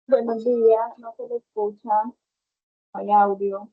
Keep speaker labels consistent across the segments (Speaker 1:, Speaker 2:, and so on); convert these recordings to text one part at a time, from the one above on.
Speaker 1: Buenos días, no se le escucha, no hay audio.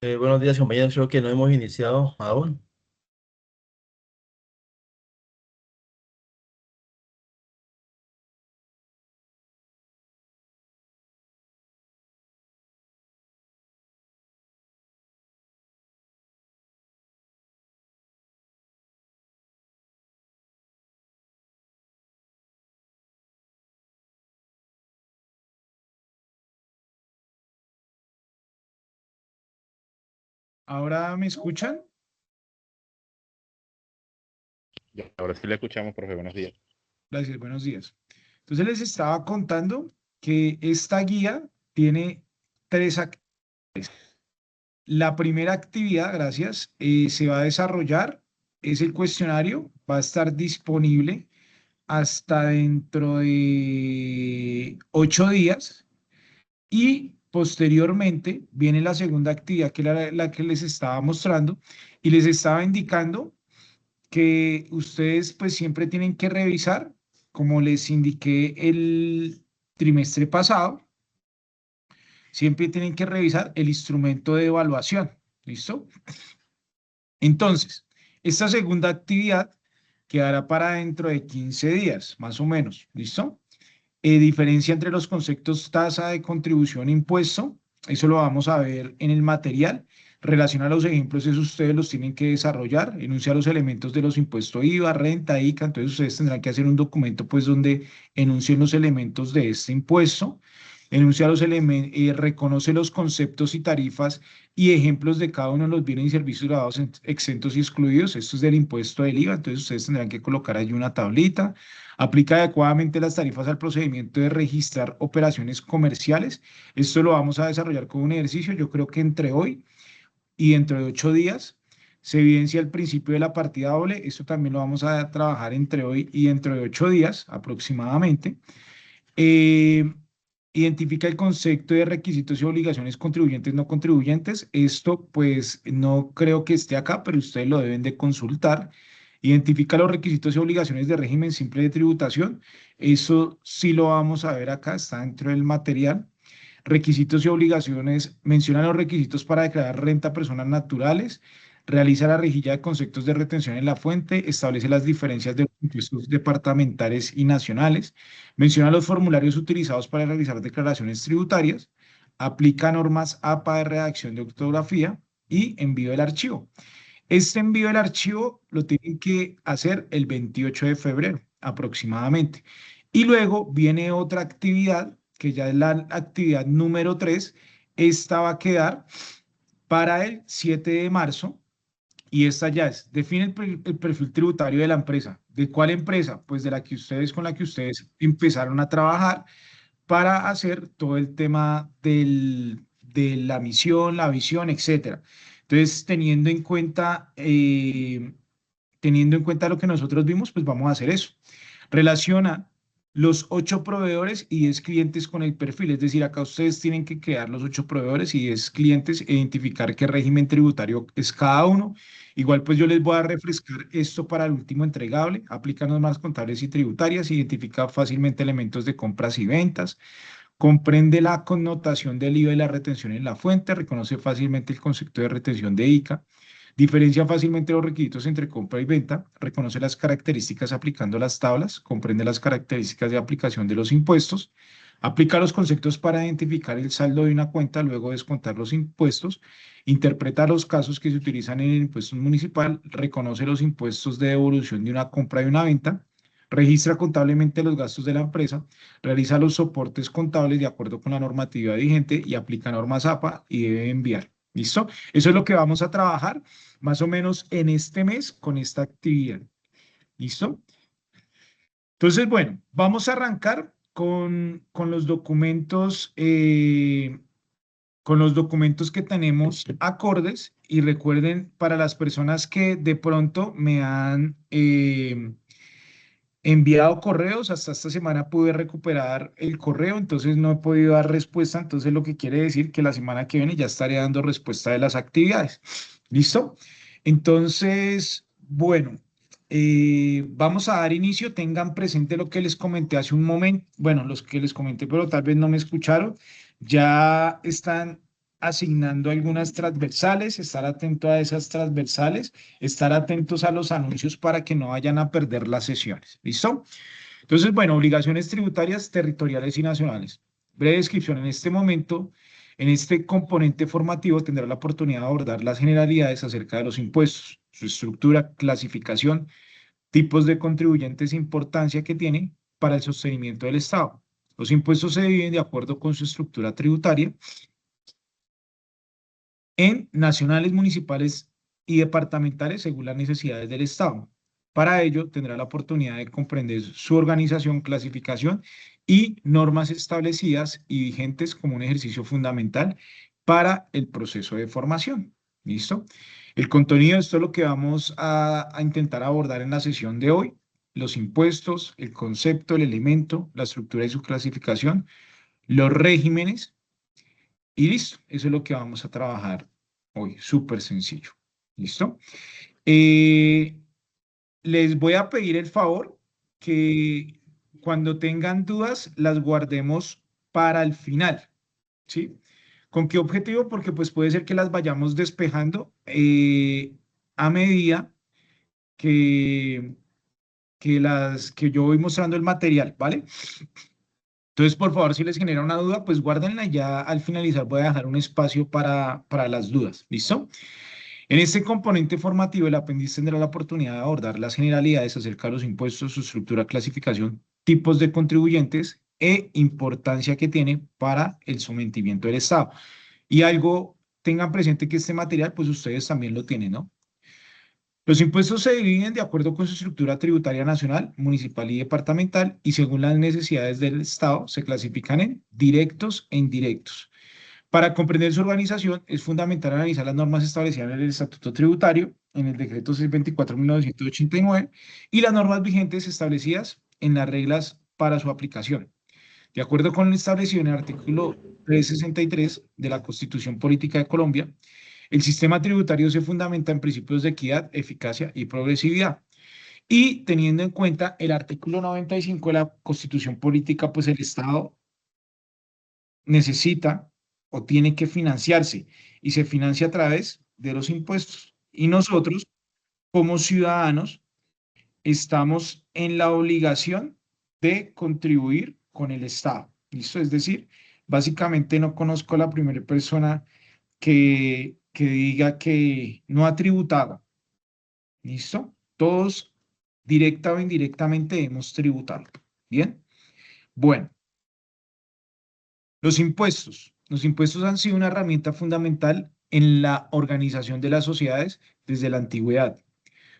Speaker 2: Buenos días, compañeros. Creo que no hemos iniciado aún.
Speaker 3: ¿Ahora me escuchan?
Speaker 4: Ya, ahora sí le escuchamos, profe. Buenos días.
Speaker 3: Gracias, buenos días. Entonces les estaba contando que esta guía tiene tres actividades. La primera actividad, gracias, se va a desarrollar, es el cuestionario, va a estar disponible hasta dentro de 8 días y posteriormente viene la segunda actividad que era la que les estaba mostrando y les estaba indicando que ustedes pues siempre tienen que revisar, como les indiqué el trimestre pasado, siempre tienen que revisar el instrumento de evaluación. ¿Listo? Entonces, esta segunda actividad quedará para dentro de 15 días, más o menos. ¿Listo? Diferencia entre los conceptos tasa de contribución e impuesto, eso lo vamos a ver en el material. Relaciona los ejemplos, eso ustedes los tienen que desarrollar, enuncia los elementos de los impuestos IVA, renta, ICA, entonces ustedes tendrán que hacer un documento pues donde enuncien los elementos de este impuesto, enuncia los elementos, reconoce los conceptos y tarifas y ejemplos de cada uno de los bienes y servicios grabados exentos y excluidos, esto es del impuesto del IVA, entonces ustedes tendrán que colocar allí una tablita. Aplica adecuadamente las tarifas al procedimiento de registrar operaciones comerciales. Esto lo vamos a desarrollar con un ejercicio. Yo creo que entre hoy y dentro de 8 días se evidencia el principio de la partida doble. Esto también lo vamos a trabajar entre hoy y dentro de 8 días aproximadamente. Eh, Identifica el concepto de requisitos y obligaciones contribuyentes no contribuyentes. Esto pues no creo que esté acá, pero ustedes lo deben de consultar. Identifica los requisitos y obligaciones de régimen simple de tributación. Eso sí lo vamos a ver acá, está dentro del material. Requisitos y obligaciones, menciona los requisitos para declarar renta a personas naturales, realiza la rejilla de conceptos de retención en la fuente, establece las diferencias de los impuestos departamentales y nacionales, menciona los formularios utilizados para realizar declaraciones tributarias, aplica normas APA de redacción de ortografía y envío del archivo. Este envío del archivo lo tienen que hacer el 28 de febrero aproximadamente. Y luego viene otra actividad, que ya es la actividad número 3. Esta va a quedar para el 7 de marzo y esta ya es, define el perfil tributario de la empresa. ¿De cuál empresa? Pues de la que ustedes, con la que ustedes empezaron a trabajar para hacer todo el tema de la misión, la visión, etcétera. Entonces, teniendo en cuenta lo que nosotros vimos, pues vamos a hacer eso. Relaciona los 8 proveedores y 10 clientes con el perfil, es decir, acá ustedes tienen que crear los 8 proveedores y 10 clientes e identificar qué régimen tributario es cada uno. Igual, pues yo les voy a refrescar esto para el último entregable, aplica normas contables y tributarias, identifica fácilmente elementos de compras y ventas, comprende la connotación del IVA y la retención en la fuente, reconoce fácilmente el concepto de retención de ICA, diferencia fácilmente los requisitos entre compra y venta, reconoce las características aplicando las tablas, comprende las características de aplicación de los impuestos, aplica los conceptos para identificar el saldo de una cuenta, luego descontar los impuestos, interpreta los casos que se utilizan en el impuesto municipal, reconoce los impuestos de devolución de una compra y una venta, registra contablemente los gastos de la empresa, realiza los soportes contables de acuerdo con la normativa vigente y aplica normas APA y debe enviar. ¿Listo? Eso es lo que vamos a trabajar más o menos en este mes con esta actividad. ¿Listo? Entonces, bueno, vamos a arrancar con los documentos, con los documentos que tenemos acordes y recuerden para las personas que de pronto me han enviado correos, hasta esta semana pude recuperar el correo, entonces no he podido dar respuesta, entonces lo que quiere decir que la semana que viene ya estaré dando respuesta de las actividades. ¿Listo? Entonces, bueno, vamos a dar inicio, tengan presente lo que les comenté hace un momento, bueno, los que les comenté, pero tal vez no me escucharon, ya están asignando algunas transversales, estar atento a esas transversales, estar atentos a los anuncios para que no vayan a perder las sesiones. ¿Listo? Entonces, bueno, obligaciones tributarias territoriales y nacionales. Breve descripción. En este momento, en este componente formativo, tendrá la oportunidad de abordar las generalidades acerca de los impuestos, su estructura, clasificación, tipos de contribuyentes e importancia que tienen para el sostenimiento del Estado. Los impuestos se dividen de acuerdo con su estructura tributaria en nacionales, municipales y departamentales según las necesidades del Estado. Para ello, tendrá la oportunidad de comprender su organización, clasificación y normas establecidas y vigentes como un ejercicio fundamental para el proceso de formación. ¿Listo? El contenido, esto es lo que vamos a intentar abordar en la sesión de hoy. Los impuestos, el concepto, el elemento, la estructura y su clasificación, los regímenes y listo. Eso es lo que vamos a trabajar hoy. Súper sencillo. ¿Listo? Les voy a pedir el favor que cuando tengan dudas las guardemos para el final. ¿Sí? ¿Con qué objetivo? Porque pues puede ser que las vayamos despejando a medida que que yo voy mostrando el material, ¿vale? Entonces, por favor, si les genera una duda, pues guárdenla. Ya al finalizar voy a dejar un espacio para las dudas. ¿Listo? En este componente formativo, el aprendiz tendrá la oportunidad de abordar las generalidades acerca de los impuestos, su estructura, clasificación, tipos de contribuyentes e importancia que tiene para el sometimiento del Estado. Y algo, tengan presente que este material, pues ustedes también lo tienen, ¿no? Los impuestos se dividen de acuerdo con su estructura tributaria nacional, municipal y departamental, y según las necesidades del Estado, se clasifican en directos e indirectos. Para comprender su organización, es fundamental analizar las normas establecidas en el Estatuto Tributario, en el Decreto 624/1989, y las normas vigentes establecidas en las reglas para su aplicación. De acuerdo con lo establecido en el artículo 363 de la Constitución Política de Colombia, el sistema tributario se fundamenta en principios de equidad, eficacia y progresividad. Y teniendo en cuenta el artículo 95 de la Constitución Política, pues el Estado necesita o tiene que financiarse y se financia a través de los impuestos. Y nosotros, como ciudadanos, estamos en la obligación de contribuir con el Estado. ¿Listo? Es decir, básicamente no conozco a la primera persona que diga que no ha tributado. ¿Listo? Todos, directa o indirectamente, hemos tributado. ¿Bien? Bueno. Los impuestos. Los impuestos han sido una herramienta fundamental en la organización de las sociedades desde la antigüedad.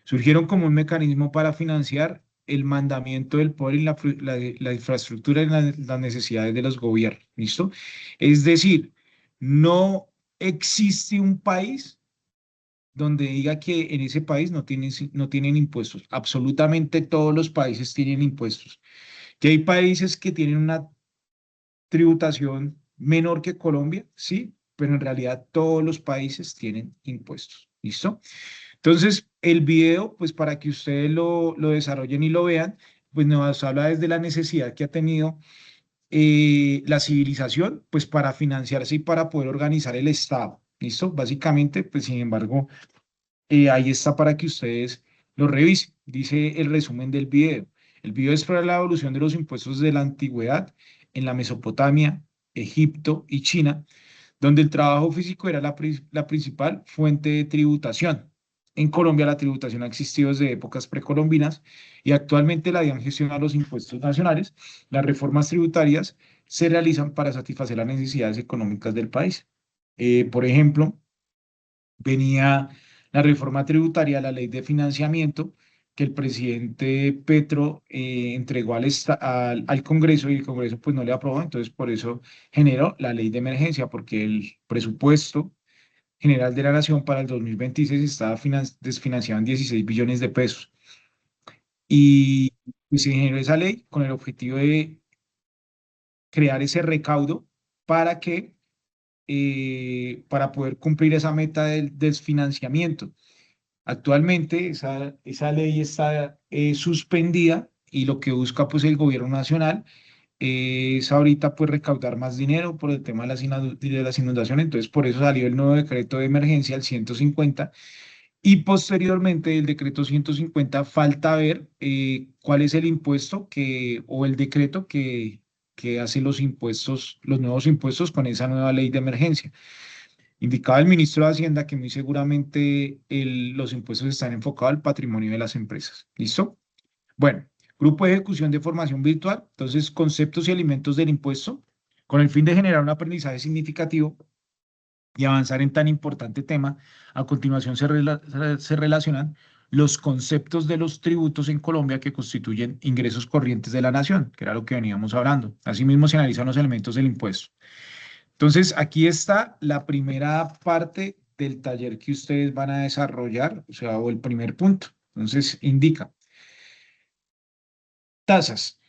Speaker 3: Surgieron como un mecanismo para financiar el mandamiento del poder y la infraestructura y las necesidades de los gobiernos. ¿Listo? Es decir, no existe un país donde diga que en ese país no tienen impuestos. Absolutamente todos los países tienen impuestos. Que hay países que tienen una tributación menor que Colombia, sí, pero en realidad todos los países tienen impuestos. ¿Listo? Entonces, el video, pues para que ustedes lo desarrollen y lo vean, pues nos habla desde la necesidad que ha tenido la civilización, pues para financiarse y para poder organizar el Estado. ¿Listo? Básicamente, pues sin embargo, ahí está para que ustedes lo revisen. Dice el resumen del video. El video explora la evolución de los impuestos de la antigüedad en la Mesopotamia, Egipto y China, donde el trabajo físico era la principal fuente de tributación. En Colombia la tributación ha existido desde épocas precolombinas y actualmente la DIAN gestiona los impuestos nacionales. Las reformas tributarias se realizan para satisfacer las necesidades económicas del país. Por ejemplo, venía la reforma tributaria, la ley de financiamiento, que el presidente Petro entregó al Congreso y el Congreso pues no le aprobó, entonces por eso generó la ley de emergencia, porque el presupuesto general de la Nación para el 2026 estaba desfinanciado en 16 billones de pesos. Y pues, se generó esa ley con el objetivo de crear ese recaudo para que para poder cumplir esa meta del desfinanciamiento. Actualmente esa ley está suspendida y lo que busca pues el gobierno nacional es ahorita pues recaudar más dinero por el tema de las inundaciones, entonces por eso salió el nuevo decreto de emergencia, el 150, y posteriormente el decreto 150 falta ver cuál es el impuesto o el decreto que hace los impuestos, los nuevos impuestos con esa nueva ley de emergencia. Indicaba el ministro de Hacienda que muy seguramente los impuestos están enfocados al patrimonio de las empresas. ¿Listo? Bueno, grupo de ejecución de formación virtual. Entonces, conceptos y elementos del impuesto con el fin de generar un aprendizaje significativo y avanzar en tan importante tema. A continuación se relacionan los conceptos de los tributos en Colombia que constituyen ingresos corrientes de la nación, que era lo que veníamos hablando. Asimismo, se analizan los elementos del impuesto. Entonces, aquí está la primera parte del taller que ustedes van a desarrollar, o sea, o el primer punto. Entonces, indica tasas.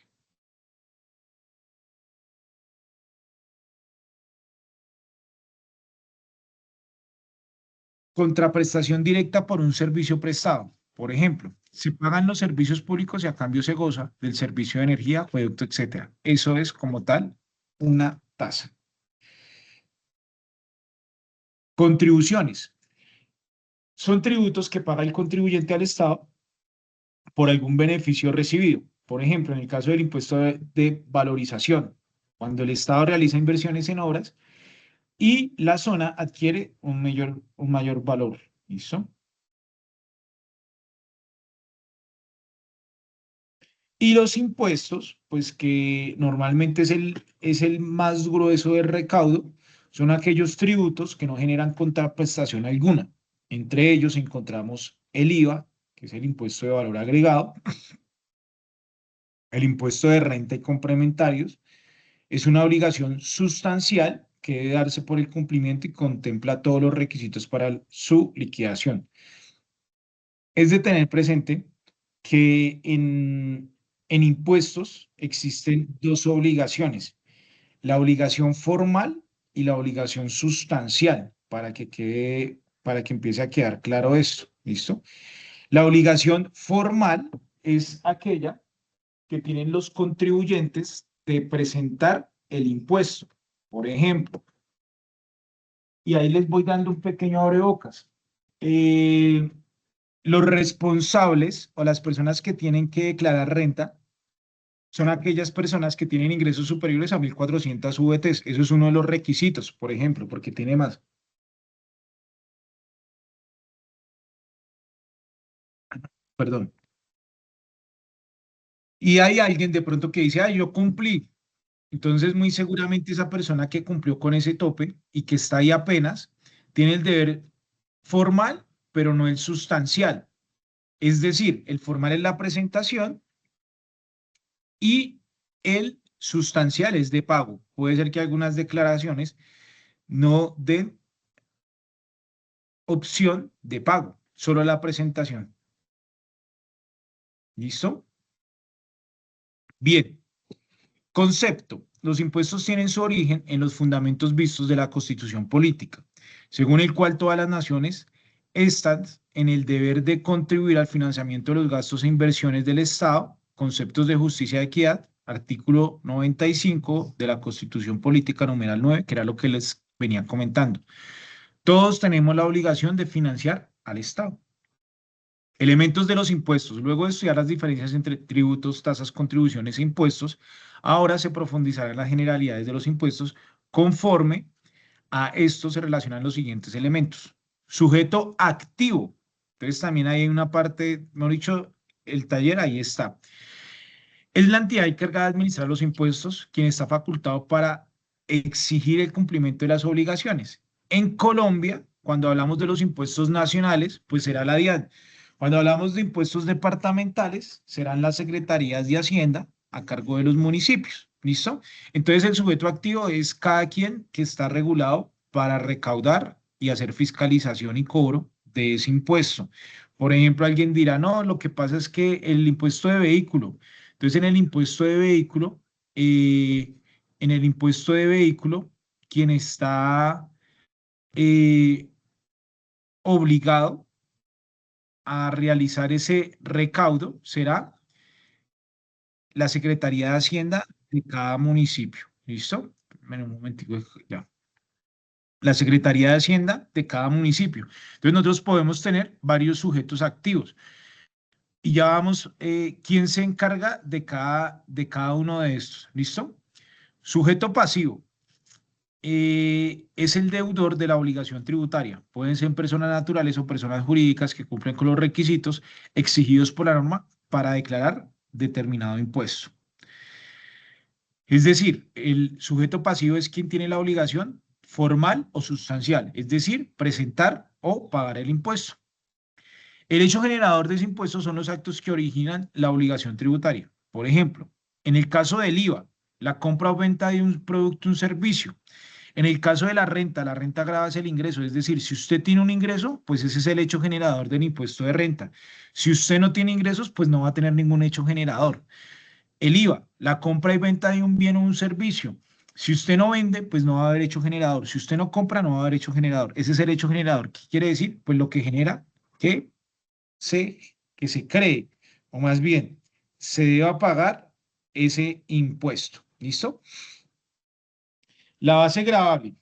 Speaker 3: Contraprestación directa por un servicio prestado. Por ejemplo, se pagan los servicios públicos y a cambio se goza del servicio de energía, acueducto, etcétera. Eso es como tal una tasa. Contribuciones. Son tributos que paga el contribuyente al Estado por algún beneficio recibido. Por ejemplo, en el caso del impuesto de valorización, cuando el Estado realiza inversiones en obras y la zona adquiere un mayor valor. ¿Listo? Y los impuestos, pues que normalmente es el más grueso del recaudo, son aquellos tributos que no generan contraprestación alguna. Entre ellos encontramos el IVA, que es el impuesto de valor agregado, el impuesto de renta y complementarios. Es una obligación sustancial que debe darse por el cumplimiento y contempla todos los requisitos para su liquidación. Es de tener presente que en impuestos existen dos obligaciones, la obligación formal y la obligación sustancial, para que empiece a quedar claro esto, ¿listo? La obligación formal es aquella que tienen los contribuyentes de presentar el impuesto, por ejemplo. Y ahí les voy dando un pequeño abrebocas. Los responsables o las personas que tienen que declarar renta son aquellas personas que tienen ingresos superiores a 1.400 VTs. Eso es uno de los requisitos, por ejemplo, porque tiene más. Perdón. Y hay alguien de pronto que dice, yo cumplí. Entonces, muy seguramente esa persona que cumplió con ese tope y que está ahí apenas, tiene el deber formal, pero no el sustancial. Es decir, el formal es la presentación y el sustancial es de pago. Puede ser que algunas declaraciones no den opción de pago, solo la presentación. ¿Listo? Bien. Concepto. Los impuestos tienen su origen en los fundamentos vistos de la Constitución política, según el cual todas las naciones están en el deber de contribuir al financiamiento de los gastos e inversiones del Estado, conceptos de justicia y equidad, artículo 95 de la Constitución política numeral 9, que era lo que les venía comentando. Todos tenemos la obligación de financiar al Estado. Elementos de los impuestos. Luego de estudiar las diferencias entre tributos, tasas, contribuciones e impuestos, ahora se profundizará en las generalidades de los impuestos. Conforme a esto se relacionan los siguientes elementos. Sujeto activo. Entonces también hay una parte, mejor dicho, el taller ahí está. Es la entidad encargada de administrar los impuestos, quien está facultado para exigir el cumplimiento de las obligaciones. En Colombia, cuando hablamos de los impuestos nacionales, pues será la DIAN. Cuando hablamos de impuestos departamentales, serán las secretarías de Hacienda a cargo de los municipios. ¿Listo? Entonces, el sujeto activo es cada quien que está regulado para recaudar y hacer fiscalización y cobro de ese impuesto. Por ejemplo, alguien dirá, no, lo que pasa es que el impuesto de vehículo. Entonces, en el impuesto de vehículo, quien está obligado a realizar ese recaudo será la Secretaría de Hacienda de cada municipio. ¿Listo? Bueno, un momentico, ya. La Secretaría de Hacienda de cada municipio. Entonces nosotros podemos tener varios sujetos activos. Y ya vamos, ¿quién se encarga de cada uno de estos? ¿Listo? Sujeto pasivo. Es el deudor de la obligación tributaria. Pueden ser personas naturales o personas jurídicas que cumplen con los requisitos exigidos por la norma para declarar determinado impuesto. Es decir, el sujeto pasivo es quien tiene la obligación formal o sustancial, es decir, presentar o pagar el impuesto. El hecho generador de ese impuesto son los actos que originan la obligación tributaria. Por ejemplo, en el caso del IVA, la compra o venta de un producto o un servicio. En el caso de la renta grava es el ingreso, es decir, si usted tiene un ingreso, pues ese es el hecho generador del impuesto de renta. Si usted no tiene ingresos, pues no va a tener ningún hecho generador. El IVA, la compra y venta de un bien o un servicio. Si usted no vende, pues no va a haber hecho generador. Si usted no compra, no va a haber hecho generador. Ese es el hecho generador. ¿Qué quiere decir? Pues lo que genera que que se cree, o más bien, se deba pagar ese impuesto. ¿Listo? La base gravable.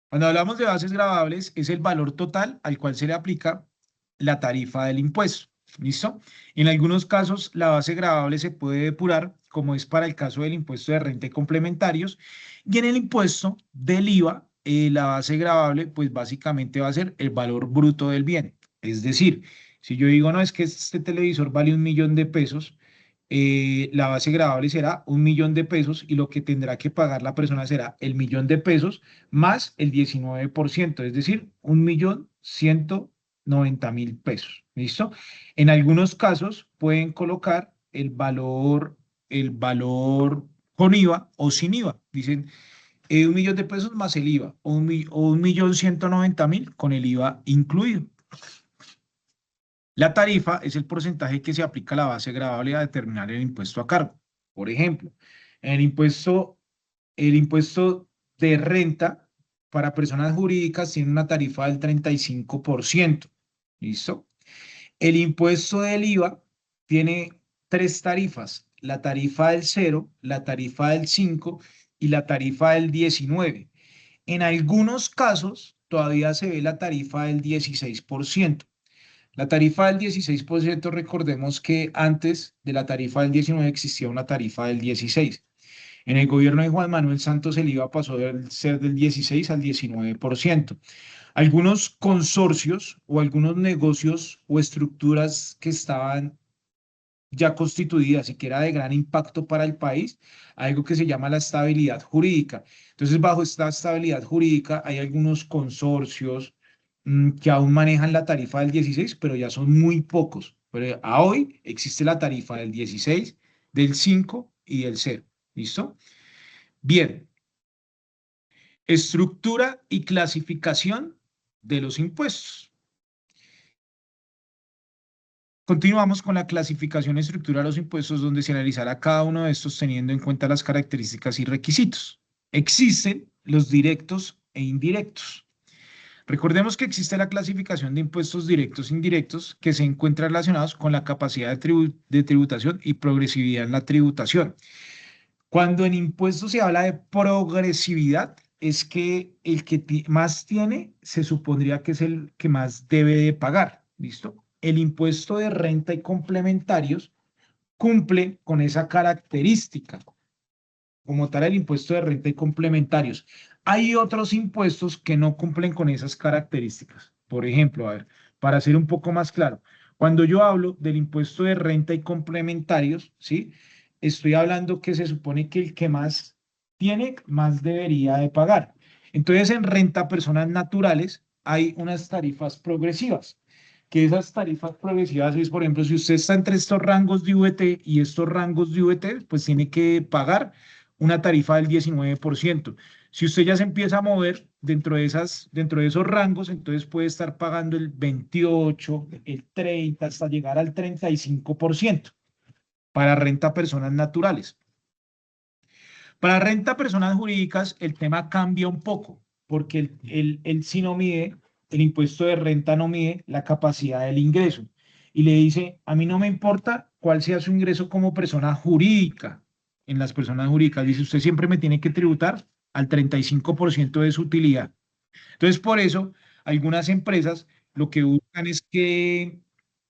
Speaker 3: Cuando hablamos de bases gravables, es el valor total al cual se le aplica la tarifa del impuesto. ¿Listo? En algunos casos, la base gravable se puede depurar, como es para el caso del impuesto de renta y complementarios, y en el impuesto del IVA, la base gravable, pues básicamente va a ser el valor bruto del bien. Es decir, si yo digo, no, es que este televisor vale 1.000.000 de pesos, la base gravable será 1.000.000 de pesos y lo que tendrá que pagar la persona será el 1.000.000 de pesos más el 19%, es decir, 1.190.000 pesos. ¿Listo? En algunos casos pueden colocar el valor con IVA o sin IVA. Dicen 1.000.000 de pesos más el IVA o 1.190.000 con el IVA incluido. La tarifa es el porcentaje que se aplica a la base gravable a determinar el impuesto a cargo. Por ejemplo, el impuesto de renta para personas jurídicas tiene una tarifa del 35%. ¿Listo? El impuesto del IVA tiene tres tarifas: la tarifa del 0, la tarifa del 5 y la tarifa del 19. En algunos casos todavía se ve la tarifa del 16%. La tarifa del 16%, recordemos que antes de la tarifa del 19 existía una tarifa del 16. En el gobierno de Juan Manuel Santos el IVA pasó de ser del 16 al 19%. Algunos consorcios o algunos negocios o estructuras que estaban ya constituidas y que era de gran impacto para el país, algo que se llama la estabilidad jurídica. Entonces, bajo esta estabilidad jurídica hay algunos consorcios que aún manejan la tarifa del 16, pero ya son muy pocos. Pero a hoy existe la tarifa del 16, del 5 y del 0. ¿Listo? Bien. Estructura y clasificación de los impuestos. Continuamos con la clasificación y estructura de los impuestos, donde se analizará cada uno de estos teniendo en cuenta las características y requisitos. Existen los directos e indirectos. Recordemos que existe la clasificación de impuestos directos e indirectos que se encuentran relacionados con la capacidad de tributación y progresividad en la tributación. Cuando en impuestos se habla de progresividad, es que el que más tiene se supondría que es el que más debe de pagar. ¿Listo? El impuesto de renta y complementarios cumple con esa característica. Como tal, el impuesto de renta y complementarios. Hay otros impuestos que no cumplen con esas características. Por ejemplo, a ver, para ser un poco más claro, cuando yo hablo del impuesto de renta y complementarios, ¿sí? Estoy hablando que se supone que el que más tiene, más debería de pagar. Entonces, en renta a personas naturales hay unas tarifas progresivas, que esas tarifas progresivas es, por ejemplo, si usted está entre estos rangos de VT y estos rangos de VT, pues tiene que pagar una tarifa del 19%. Si usted ya se empieza a mover dentro de esos rangos, entonces puede estar pagando el 28, el 30, hasta llegar al 35% para renta a personas naturales. Para renta a personas jurídicas, el tema cambia un poco, porque el sí no mide, el impuesto de renta no mide la capacidad del ingreso. Y le dice, a mí no me importa cuál sea su ingreso como persona jurídica. En las personas jurídicas, dice, usted siempre me tiene que tributar al 35% de su utilidad. Entonces, por eso, algunas empresas lo que buscan es que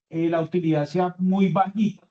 Speaker 3: la utilidad sea muy bajita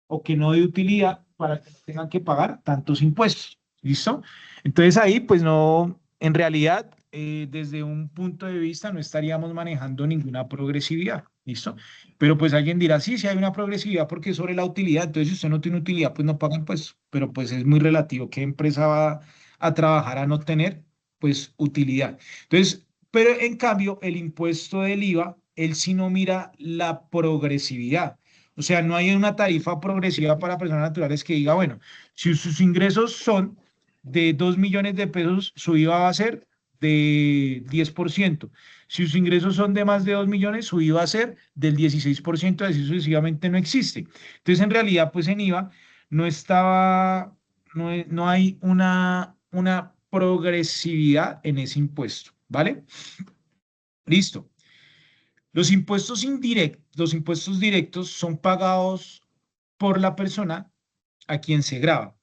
Speaker 3: o que no dé utilidad para que no tengan que pagar tantos impuestos. ¿Listo? Entonces ahí, pues no, en realidad, desde un punto de vista no estaríamos manejando ninguna progresividad. ¿Listo? Pero pues alguien dirá, sí, sí hay una progresividad porque es sobre la utilidad. Entonces, si usted no tiene utilidad, pues no paga impuestos. Pero pues es muy relativo. ¿Qué empresa va a trabajar a no tener, pues, utilidad? Entonces, pero en cambio, el impuesto del IVA, él sí no mira la progresividad. O sea, no hay una tarifa progresiva para personas naturales que diga, bueno, si sus ingresos son de 2 millones de pesos, su IVA va a ser de 10%. Si sus ingresos son de más de 2 millones, su IVA va a ser del 16%, así sucesivamente no existe. Entonces, en realidad, pues en IVA no estaba, no hay una progresividad en ese impuesto, ¿vale? Listo. Los impuestos directos son pagados por la persona a quien se grava,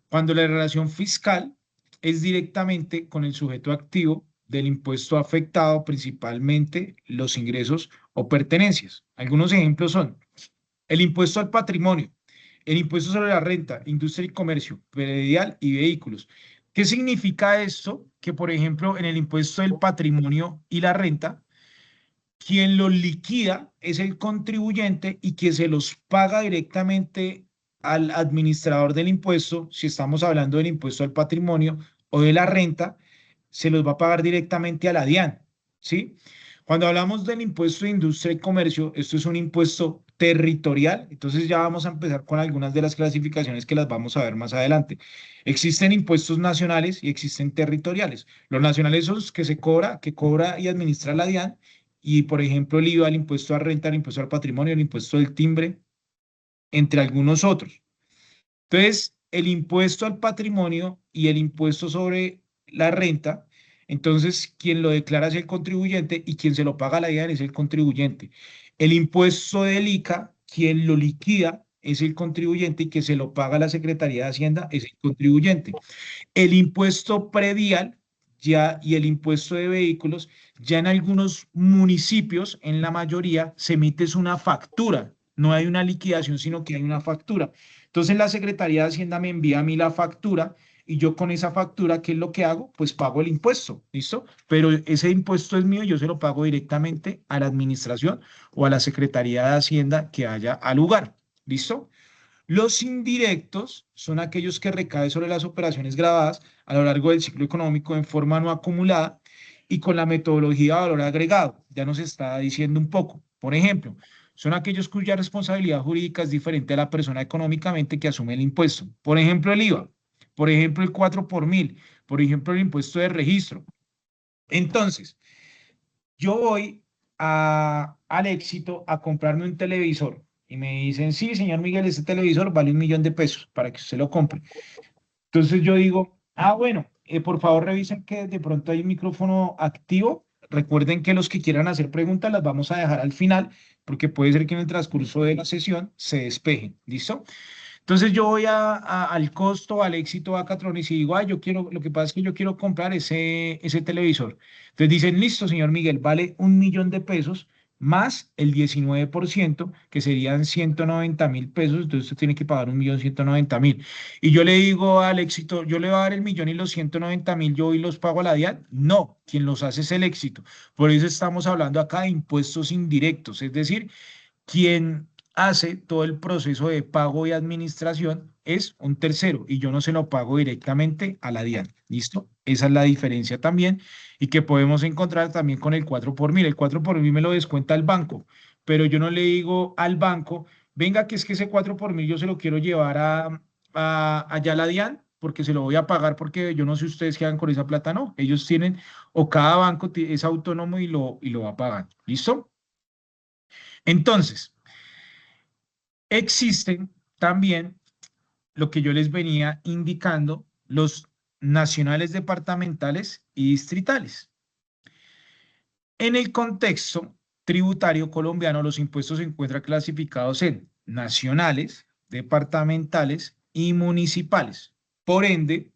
Speaker 3: cuando la relación fiscal es directamente con el sujeto activo del impuesto afectado, principalmente los ingresos o pertenencias. Algunos ejemplos son el impuesto al patrimonio, el impuesto sobre la renta, industria y comercio, predial y vehículos. ¿Qué significa esto? Que, por ejemplo, en el impuesto del patrimonio y la renta, quien los liquida es el contribuyente y que se los paga directamente al administrador del impuesto, si estamos hablando del impuesto al patrimonio o de la renta, se los va a pagar directamente a la DIAN, ¿sí? Cuando hablamos del impuesto de industria y comercio, esto es un impuesto territorial, entonces ya vamos a empezar con algunas de las clasificaciones que las vamos a ver más adelante. Existen impuestos nacionales y existen territoriales. Los nacionales son los que cobra y administra la DIAN, y, por ejemplo, el IVA, el impuesto a renta, el impuesto al patrimonio, el impuesto del timbre, entre algunos otros. Entonces, el impuesto al patrimonio y el impuesto sobre la renta, entonces, quien lo declara es el contribuyente y quien se lo paga a la DIAN es el contribuyente. El impuesto del ICA, quien lo liquida es el contribuyente y que se lo paga a la Secretaría de Hacienda es el contribuyente. El impuesto predial ya, y el impuesto de vehículos, ya en algunos municipios, en la mayoría, se emite una factura. No hay una liquidación, sino que hay una factura. Entonces la Secretaría de Hacienda me envía a mí la factura y yo con esa factura, ¿qué es lo que hago? Pues pago el impuesto, ¿listo? Pero ese impuesto es mío y yo se lo pago directamente a la administración o a la Secretaría de Hacienda que haya al lugar, ¿listo? Los indirectos son aquellos que recaen sobre las operaciones grabadas a lo largo del ciclo económico en forma no acumulada y con la metodología de valor agregado. Ya nos está diciendo un poco. Por ejemplo, son aquellos cuya responsabilidad jurídica es diferente a la persona económicamente que asume el impuesto. Por ejemplo, el IVA. Por ejemplo, el 4 por mil. Por ejemplo, el impuesto de registro. Entonces, yo voy al Éxito a comprarme un televisor y me dicen, sí, señor Miguel, este televisor vale 1.000.000 de pesos para que usted lo compre. Entonces yo digo, ah, bueno, por favor revisen que de pronto hay un micrófono activo. Recuerden que los que quieran hacer preguntas las vamos a dejar al final porque puede ser que en el transcurso de la sesión se despejen. ¿Listo? Entonces yo voy al Costo, al Éxito, a Catrones y digo, yo quiero, lo que pasa es que yo quiero comprar ese televisor. Entonces dicen, listo, señor Miguel, vale 1.000.000 de pesos más el 19%, que serían 190.000 pesos, entonces usted tiene que pagar 1.190.000. Y yo le digo al Éxito, yo le voy a dar el millón y los 190.000, yo hoy los pago a la DIAN. No, quien los hace es el Éxito. Por eso estamos hablando acá de impuestos indirectos, es decir, quien hace todo el proceso de pago y administración es un tercero y yo no se lo pago directamente a la DIAN. ¿Listo? Esa es la diferencia también y que podemos encontrar también con el 4 por mil. El 4 por mil me lo descuenta el banco, pero yo no le digo al banco, venga, que es que ese 4 por mil yo se lo quiero llevar allá a la DIAN porque se lo voy a pagar porque yo no sé ustedes qué hagan con esa plata, no. Ellos tienen, o cada banco es autónomo y lo va pagando. ¿Listo? Entonces, existen también lo que yo les venía indicando, los nacionales, departamentales y distritales. En el contexto tributario colombiano, los impuestos se encuentran clasificados en nacionales, departamentales y municipales. Por ende,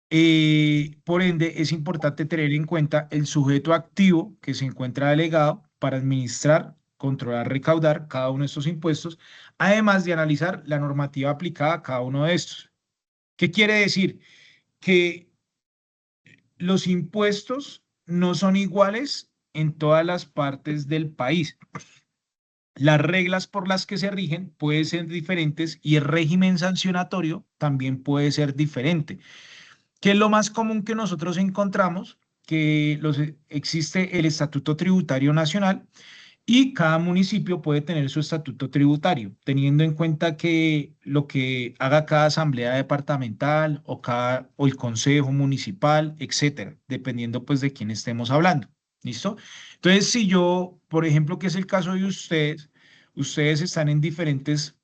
Speaker 3: es importante tener en cuenta el sujeto activo que se encuentra delegado para administrar, controlar, recaudar cada uno de estos impuestos, además de analizar la normativa aplicada a cada uno de estos. ¿Qué quiere decir? Que los impuestos no son iguales en todas las partes del país. Las reglas por las que se rigen pueden ser diferentes y el régimen sancionatorio también puede ser diferente. ¿Qué es lo más común que nosotros encontramos? Que existe el Estatuto Tributario Nacional y cada municipio puede tener su estatuto tributario, teniendo en cuenta que lo que haga cada asamblea departamental o el consejo municipal, etcétera, dependiendo pues de quién estemos hablando. ¿Listo? Entonces, si yo, por ejemplo, que es el caso de ustedes están en diferentes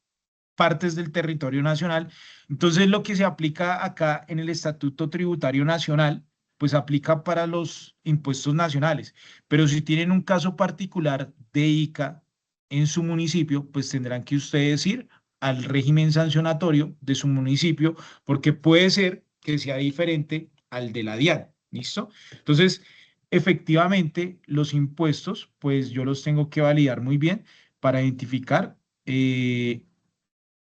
Speaker 3: partes del territorio nacional. Entonces, lo que se aplica acá en el Estatuto Tributario Nacional, pues aplica para los impuestos nacionales. Pero si tienen un caso particular de ICA en su municipio, pues tendrán que ustedes ir al régimen sancionatorio de su municipio, porque puede ser que sea diferente al de la DIAN. ¿Listo? Entonces, efectivamente, los impuestos, pues yo los tengo que validar muy bien para identificar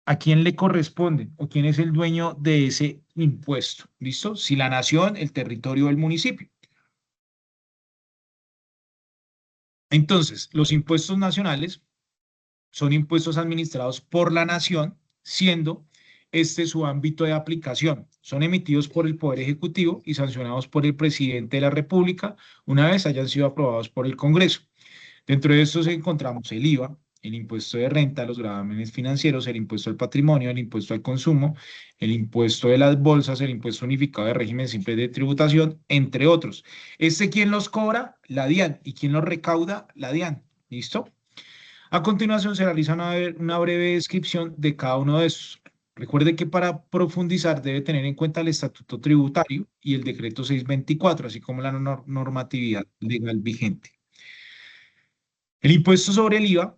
Speaker 3: a quién le corresponde o quién es el dueño de ese impuesto. ¿Listo? Si la nación, el territorio o el municipio. Entonces, los impuestos nacionales son impuestos administrados por la nación, siendo este su ámbito de aplicación. Son emitidos por el Poder Ejecutivo y sancionados por el presidente de la República una vez hayan sido aprobados por el Congreso. Dentro de estos encontramos el IVA, el impuesto de renta, los gravámenes financieros, el impuesto al patrimonio, el impuesto al consumo, el impuesto de las bolsas, el impuesto unificado de régimen simple de tributación, entre otros. ¿Quién los cobra? La DIAN. ¿Y quién los recauda? La DIAN. ¿Listo? A continuación se realiza una breve descripción de cada uno de estos. Recuerde que para profundizar debe tener en cuenta el estatuto tributario y el decreto 624, así como la normatividad legal vigente. El impuesto sobre el IVA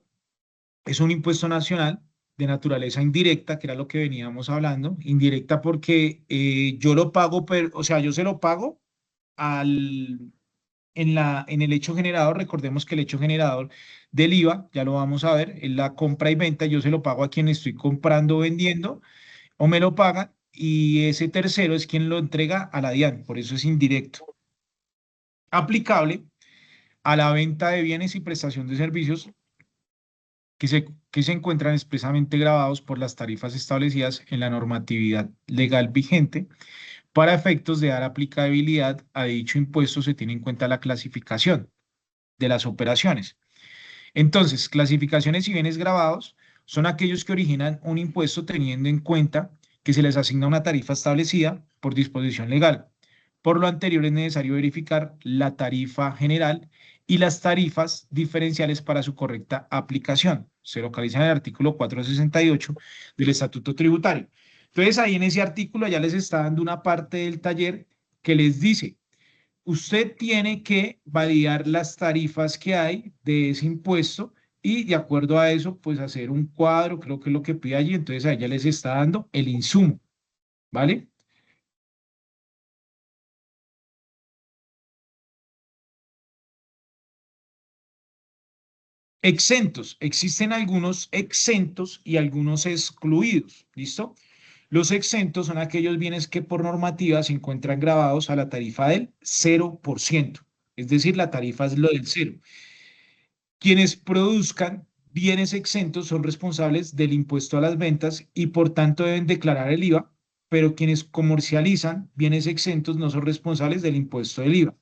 Speaker 3: es un impuesto nacional de naturaleza indirecta, que era lo que veníamos hablando. Indirecta porque yo lo pago, o sea, yo se lo pago en el hecho generador. Recordemos que el hecho generador del IVA, ya lo vamos a ver, es la compra y venta. Yo se lo pago a quien estoy comprando o vendiendo, o me lo pagan, y ese tercero es quien lo entrega a la DIAN. Por eso es indirecto. Aplicable a la venta de bienes y prestación de servicios que se encuentran expresamente grabados por las tarifas establecidas en la normatividad legal vigente. Para efectos de dar aplicabilidad a dicho impuesto se tiene en cuenta la clasificación de las operaciones. Entonces, clasificaciones y bienes grabados son aquellos que originan un impuesto teniendo en cuenta que se les asigna una tarifa establecida por disposición legal. Por lo anterior, es necesario verificar la tarifa general y las tarifas diferenciales para su correcta aplicación. Se localiza en el artículo 468 del Estatuto Tributario. Entonces, ahí en ese artículo ya les está dando una parte del taller que les dice: usted tiene que validar las tarifas que hay de ese impuesto y de acuerdo a eso, pues hacer un cuadro, creo que es lo que pide allí. Entonces, ahí ya les está dando el insumo, ¿vale? Exentos. Existen algunos exentos y algunos excluidos. ¿Listo? Los exentos son aquellos bienes que por normativa se encuentran grabados a la tarifa del 0%. Es decir, la tarifa es lo del cero. Quienes produzcan bienes exentos son responsables del impuesto a las ventas y por tanto deben declarar el IVA, pero quienes comercializan bienes exentos no son responsables del impuesto del IVA.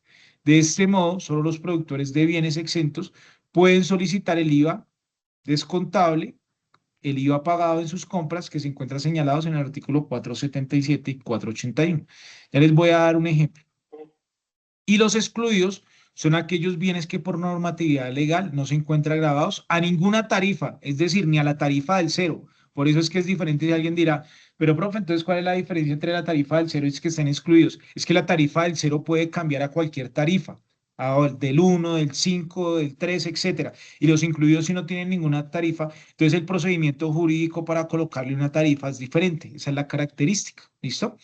Speaker 3: De este modo, solo los productores de bienes exentos pueden solicitar el IVA descontable, el IVA pagado en sus compras, que se encuentran señalados en el artículo 477 y 481. Ya les voy a dar un ejemplo. Y los excluidos son aquellos bienes que por normatividad legal no se encuentran grabados a ninguna tarifa, es decir, ni a la tarifa del cero. Por eso es que es diferente. Si alguien dirá, pero profe, entonces, ¿cuál es la diferencia entre la tarifa del cero y es que estén excluidos? Es que la tarifa del cero puede cambiar a cualquier tarifa. del 1, del 5, del 3, etcétera. Y los incluidos si no tienen ninguna tarifa, entonces el procedimiento jurídico para colocarle una tarifa es diferente. Esa es la característica. ¿Listo?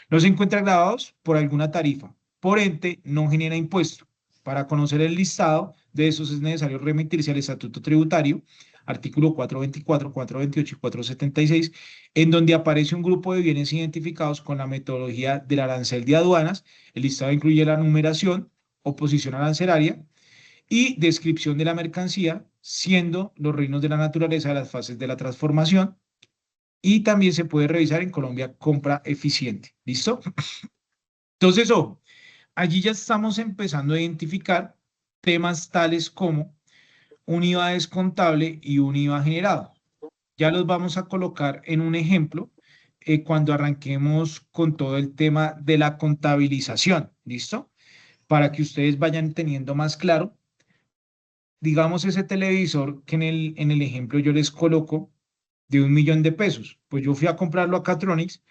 Speaker 3: No se encuentran grabados por alguna tarifa. Por ente, no genera impuesto. Para conocer el listado de estos es necesario remitirse al Estatuto Tributario, artículo 424, 428 y 476, en donde aparece un grupo de bienes identificados con la metodología del arancel de aduanas. El listado incluye la numeración, oposición arancelaria y descripción de la mercancía, siendo los reinos de la naturaleza las fases de la transformación. Y también se puede revisar en Colombia compra eficiente. ¿Listo? Entonces, ojo, allí ya estamos empezando a identificar temas tales como un IVA descontable y un IVA generado. Ya los vamos a colocar en un ejemplo cuando arranquemos con todo el tema de la contabilización. ¿Listo? Para que ustedes vayan teniendo más claro. Digamos ese televisor que en el ejemplo yo les coloco de 1.000.000 de pesos. Pues yo fui a comprarlo a Catronics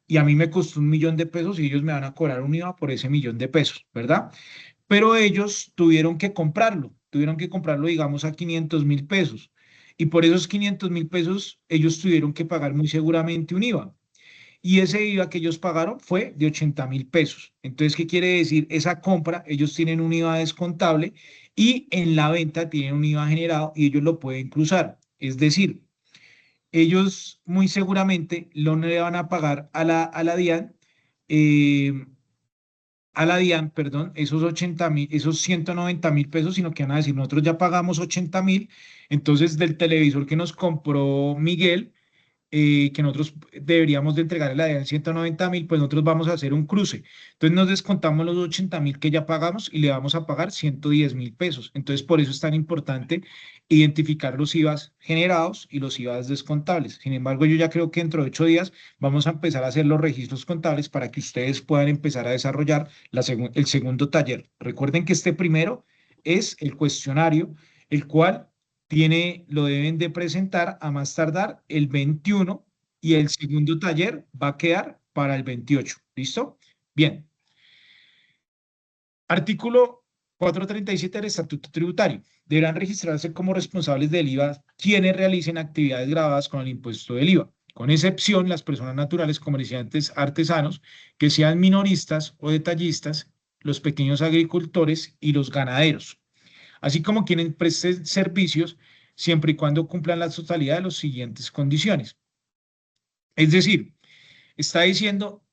Speaker 3: y a mí me costó 1.000.000 de pesos y ellos me van a cobrar un IVA por ese 1.000.000 de pesos, ¿verdad? Pero ellos tuvieron que comprarlo, digamos, a 500.000 pesos. Y por esos 500.000 pesos, ellos tuvieron que pagar muy seguramente un IVA. Y ese IVA que ellos pagaron fue de 80.000 pesos. Entonces, ¿qué quiere decir? Esa compra, ellos tienen un IVA descontable y en la venta tienen un IVA generado y ellos lo pueden cruzar. Es decir, ellos muy seguramente no le van a pagar eh, a la DIAN, perdón, esos 80.000, esos 190.000 pesos, sino que van a decir, nosotros ya pagamos 80.000, entonces del televisor que nos compró Miguel, que nosotros deberíamos de entregarle la DIAN 190.000, pues nosotros vamos a hacer un cruce. Entonces nos descontamos los 80.000 que ya pagamos y le vamos a pagar 110.000 pesos. Entonces por eso es tan importante identificar los IVAs generados y los IVAs descontables. Sin embargo, yo ya creo que dentro de 8 días vamos a empezar a hacer los registros contables para que ustedes puedan empezar a desarrollar el segundo taller. Recuerden que este primero es el cuestionario, el cual lo deben de presentar a más tardar el 21 y el segundo taller va a quedar para el 28. ¿Listo? Bien. Artículo 437 del Estatuto Tributario. Deberán registrarse como responsables del IVA quienes realicen actividades gravadas con el impuesto del IVA, con excepción las personas naturales, comerciantes, artesanos, que sean minoristas o detallistas, los pequeños agricultores y los ganaderos, así como quienes presten servicios siempre y cuando cumplan la totalidad de las siguientes condiciones. Es decir, está diciendo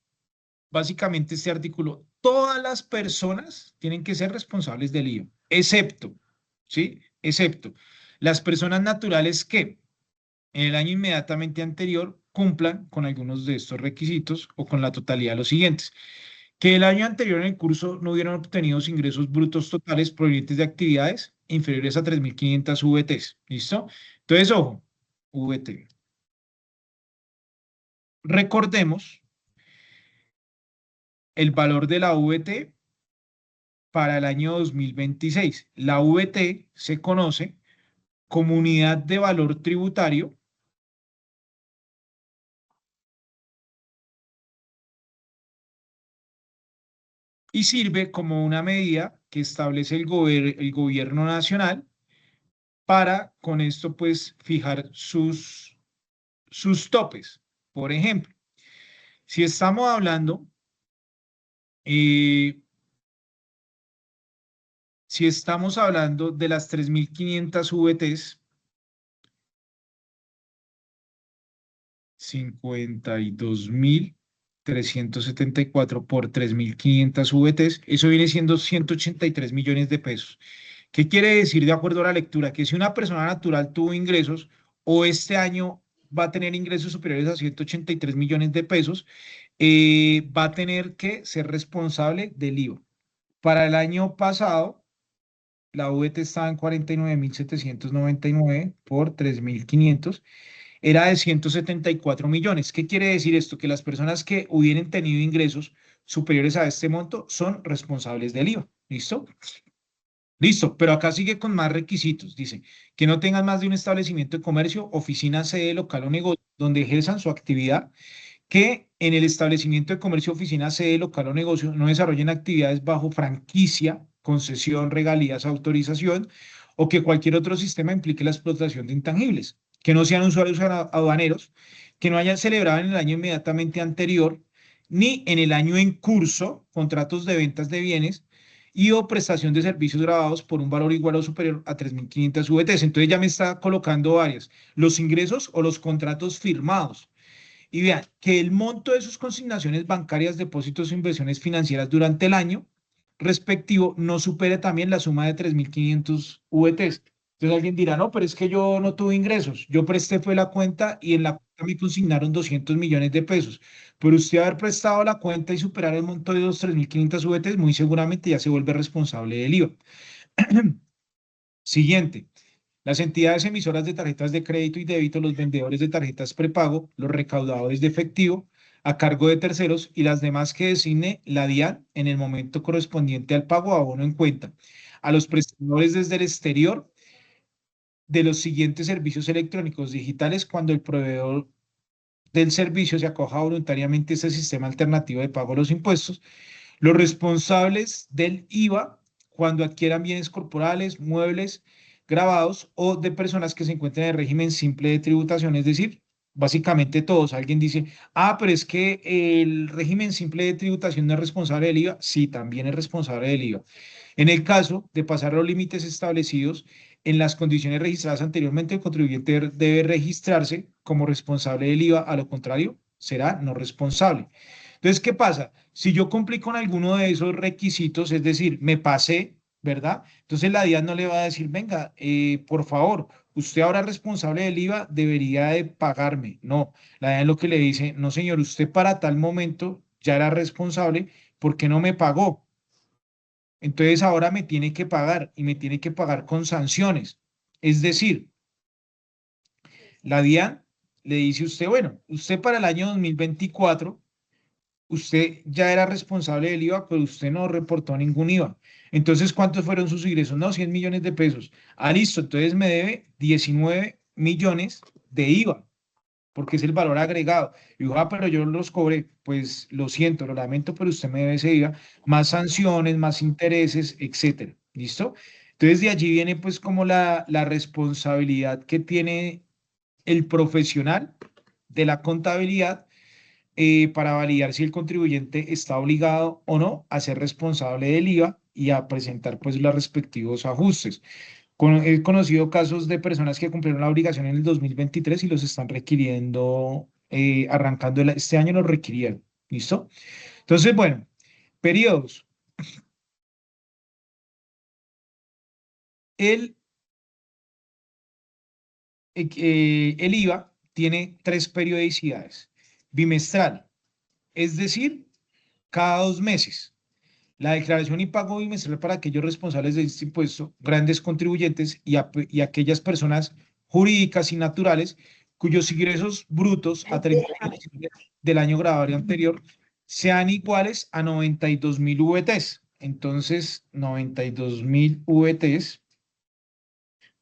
Speaker 3: básicamente este artículo, todas las personas tienen que ser responsables del IVA, excepto, ¿sí? Excepto las personas naturales que en el año inmediatamente anterior cumplan con algunos de estos requisitos o con la totalidad de los siguientes. Que el año anterior en el curso no hubieran obtenido ingresos brutos totales provenientes de actividades inferiores a 3.500 VTs. ¿Listo? Entonces, ojo, VT. Recordemos el valor de la VT para el año 2026. La VT se conoce como unidad de valor tributario y sirve como una medida que establece el gobierno nacional para con esto pues fijar sus topes. Por ejemplo, si estamos hablando, de las 3.500 VTs, 52.374 por 3.500 VTs, eso viene siendo 183 millones de pesos. ¿Qué quiere decir de acuerdo a la lectura? Que si una persona natural tuvo ingresos o este año va a tener ingresos superiores a 183 millones de pesos, va a tener que ser responsable del IVA. Para el año pasado, la VT estaba en 49.799 por 3.500, era de 174 millones. ¿Qué quiere decir esto? Que las personas que hubieran tenido ingresos superiores a este monto son responsables del IVA. ¿Listo? Listo, pero acá sigue con más requisitos. Dice que no tengan más de un establecimiento de comercio, oficina, sede, local o negocio donde ejerzan su actividad, que en el establecimiento de comercio, oficina, sede, local o negocio no desarrollen actividades bajo franquicia concesión, regalías, autorización, o que cualquier otro sistema implique la explotación de intangibles, que no sean usuarios aduaneros, que no hayan celebrado en el año inmediatamente anterior, ni en el año en curso, contratos de ventas de bienes y o prestación de servicios grabados por un valor igual o superior a 3.500 VTs. Entonces ya me está colocando varias, los ingresos o los contratos firmados. Y vean que el monto de sus consignaciones bancarias, depósitos o inversiones financieras durante el año respectivo no supere también la suma de 3.500 VTs. Entonces alguien dirá, no, pero es que yo no tuve ingresos, yo presté fue la cuenta y en la cuenta me consignaron 200 millones de pesos. Pero usted haber prestado la cuenta y superar el monto de los 3.500 VTs, muy seguramente ya se vuelve responsable del IVA. Siguiente. Las entidades emisoras de tarjetas de crédito y débito, los vendedores de tarjetas prepago, los recaudadores de efectivo a cargo de terceros y las demás que designe la DIAN en el momento correspondiente al pago a abono en cuenta. A los prestadores desde el exterior de los siguientes servicios electrónicos digitales cuando el proveedor del servicio se acoja voluntariamente a este sistema alternativo de pago de los impuestos. Los responsables del IVA cuando adquieran bienes corporales, muebles, grabados o de personas que se encuentren en régimen simple de tributación, es decir, básicamente todos. Alguien dice, ah, pero es que el régimen simple de tributación no es responsable del IVA. Sí, también es responsable del IVA. En el caso de pasar los límites establecidos en las condiciones registradas anteriormente, el contribuyente debe registrarse como responsable del IVA, a lo contrario, será no responsable. Entonces, ¿qué pasa? Si yo cumplí con alguno de esos requisitos, es decir, me pasé, ¿verdad? Entonces la DIAN no le va a decir, venga, por favor, usted ahora es responsable del IVA, debería de pagarme. No, la DIAN lo que le dice, no señor, usted para tal momento ya era responsable porque no me pagó. Entonces ahora me tiene que pagar y me tiene que pagar con sanciones. Es decir, la DIAN le dice a usted, bueno, usted para el año 2024 usted ya era responsable del IVA, pero usted no reportó ningún IVA. Entonces, ¿cuántos fueron sus ingresos? No, 100 millones de pesos. Ah, listo, entonces me debe 19 millones de IVA, porque es el valor agregado. Y dijo, ah, pero yo los cobré. Pues lo siento, lo lamento, pero usted me debe ese IVA, más sanciones, más intereses, etcétera. ¿Listo? Entonces, de allí viene pues como la responsabilidad que tiene el profesional de la contabilidad para validar si el contribuyente está obligado o no a ser responsable del IVA y a presentar pues los respectivos ajustes. He conocido casos de personas que cumplieron la obligación en el 2023 y los están requiriendo, arrancando este año los requirieron. ¿Listo? Entonces, bueno, periodos. El, el IVA tiene 3 periodicidades. Bimestral, es decir, cada 2 meses. La declaración y pago bimestral para aquellos responsables de este impuesto, grandes contribuyentes y aquellas personas jurídicas y naturales cuyos ingresos brutos a 31 de diciembre del año grabatorio anterior sean iguales a 92.000 VTs. Entonces, 92.000 VTs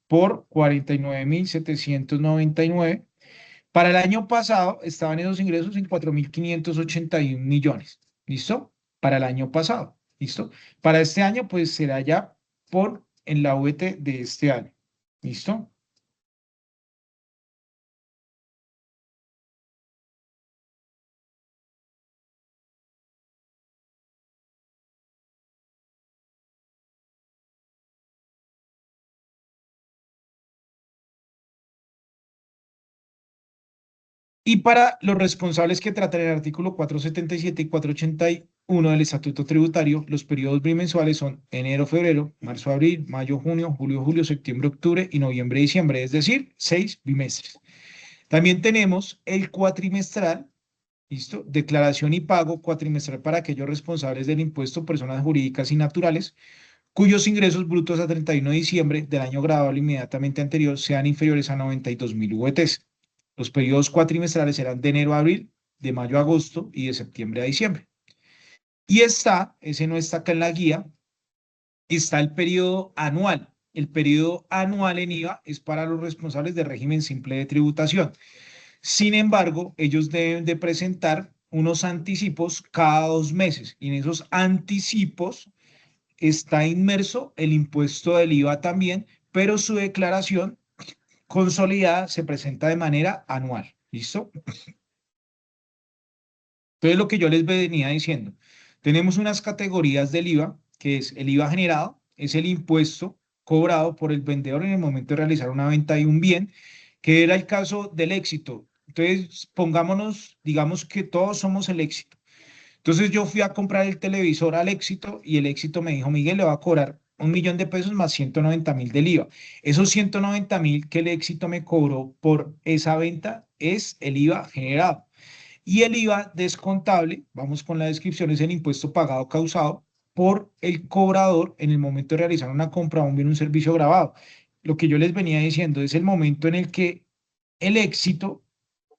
Speaker 3: por 49.799. Para el año pasado estaban esos ingresos en 4.581 millones. ¿Listo? Para el año pasado. ¿Listo? Para este año, pues será ya por en la VT de este año. ¿Listo? Y para los responsables que tratan el artículo 477 y 481 del Estatuto Tributario, los periodos bimensuales son enero, febrero, marzo, abril, mayo, junio, julio, julio, septiembre, octubre y noviembre, diciembre, es decir, 6 bimestres. También tenemos el cuatrimestral, ¿listo? Declaración y pago cuatrimestral para aquellos responsables del impuesto, personas jurídicas y naturales, cuyos ingresos brutos a 31 de diciembre del año grabable inmediatamente anterior sean inferiores a 92.000 VTs. Los periodos cuatrimestrales serán de enero a abril, de mayo a agosto y de septiembre a diciembre. Y ese no está acá en la guía, está el periodo anual. El periodo anual en IVA es para los responsables de régimen simple de tributación. Sin embargo, ellos deben de presentar unos anticipos cada 2 meses y en esos anticipos está inmerso el impuesto del IVA también, pero su declaración consolidada se presenta de manera anual. ¿Listo? Entonces, lo que yo les venía diciendo, tenemos unas categorías del IVA, que es el IVA generado, es el impuesto cobrado por el vendedor en el momento de realizar una venta de un bien, que era el caso del éxito. Entonces, pongámonos, digamos que todos somos el éxito. Entonces, yo fui a comprar el televisor al éxito y el éxito me dijo, Miguel, le va a cobrar 1.000.000 pesos más 190.000 del IVA. Esos 190.000 que el éxito me cobró por esa venta es el IVA generado. Y el IVA descontable, vamos con la descripción, es el impuesto pagado causado por el cobrador en el momento de realizar una compra o un bien, un servicio grabado. Lo que yo les venía diciendo es el momento en el que el éxito,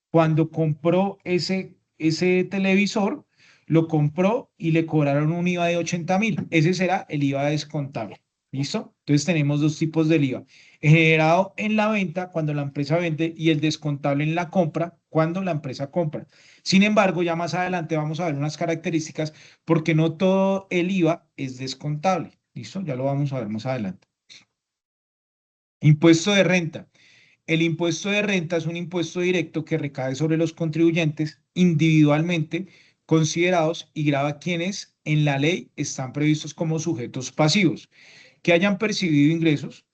Speaker 3: cuando compró ese televisor, lo compró y le cobraron un IVA de 80.000. Ese será el IVA descontable. ¿Listo? Entonces tenemos dos tipos del IVA. El generado en la venta, cuando la empresa vende, y el descontable en la compra, cuando la empresa compra. Sin embargo, ya más adelante vamos a ver unas características porque no todo el IVA es descontable. ¿Listo? Ya lo vamos a ver más adelante. Impuesto de renta. El impuesto de renta es un impuesto directo que recae sobre los contribuyentes individualmente considerados y grava quienes en la ley están previstos como sujetos pasivos, que hayan percibido ingresos,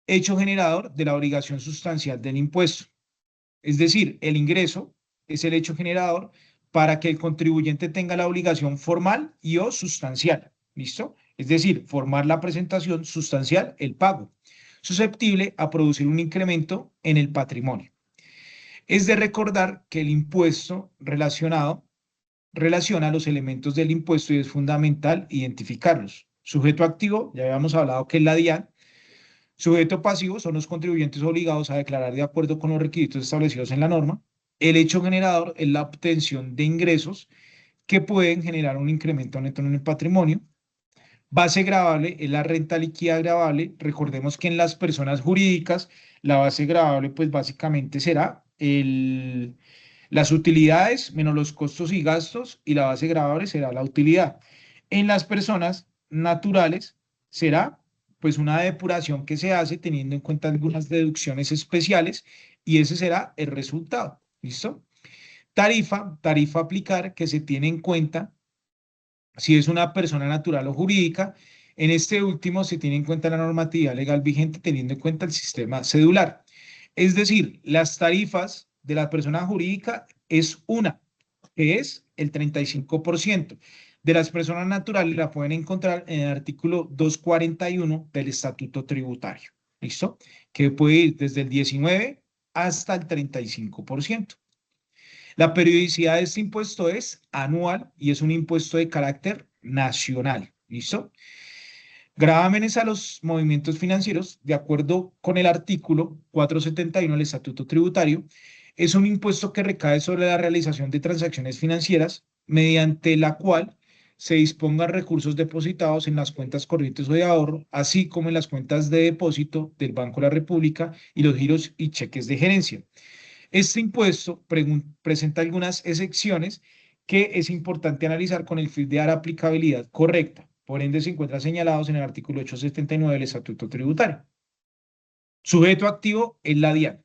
Speaker 3: hecho generador de la obligación sustancial del impuesto. Es decir, el ingreso es el hecho generador para que el contribuyente tenga la obligación formal y o sustancial. ¿Listo? Es decir, formar la presentación sustancial, el pago, susceptible a producir un incremento en el patrimonio. Es de recordar que el impuesto relaciona los elementos del impuesto y es fundamental identificarlos. Sujeto activo, ya habíamos hablado que es la DIAN. Sujeto pasivo son los contribuyentes obligados a declarar de acuerdo con los requisitos establecidos en la norma. El hecho generador es la obtención de ingresos que pueden generar un incremento neto en el patrimonio. Base gravable es la renta líquida gravable. Recordemos que en las personas jurídicas la base gravable pues básicamente será las utilidades menos los costos y gastos y la base gravable será la utilidad. En las personas naturales será pues una depuración que se hace teniendo en cuenta algunas deducciones especiales y ese será el resultado. ¿Listo? Tarifa a aplicar que se tiene en cuenta si es una persona natural o jurídica. En este último se tiene en cuenta la normatividad legal vigente teniendo en cuenta el sistema cedular. Es decir, las tarifas de la persona jurídica es una, que es el 35%. De las personas naturales la pueden encontrar en el artículo 241 del Estatuto Tributario. ¿Listo? Que puede ir desde el 19 hasta el 35%. La periodicidad de este impuesto es anual y es un impuesto de carácter nacional. ¿Listo? Gravámenes a los movimientos financieros, de acuerdo con el artículo 471 del Estatuto Tributario, es un impuesto que recae sobre la realización de transacciones financieras mediante la cual se dispongan recursos depositados en las cuentas corrientes o de ahorro, así como en las cuentas de depósito del Banco de la República y los giros y cheques de gerencia. Este impuesto presenta algunas excepciones que es importante analizar con el fin de dar aplicabilidad correcta. Por ende, se encuentran señalados en el artículo 879 del Estatuto Tributario. Sujeto activo es la DIAN.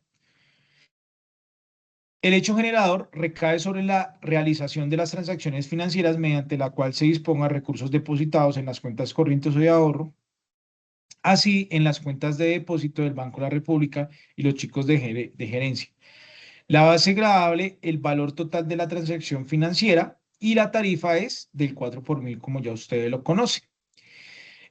Speaker 3: El hecho generador recae sobre la realización de las transacciones financieras mediante la cual se dispongan recursos depositados en las cuentas corrientes o de ahorro, así en las cuentas de depósito del Banco de la República y los chicos de gerencia. La base gravable, el valor total de la transacción financiera y la tarifa es del 4 por mil, como ya ustedes lo conocen.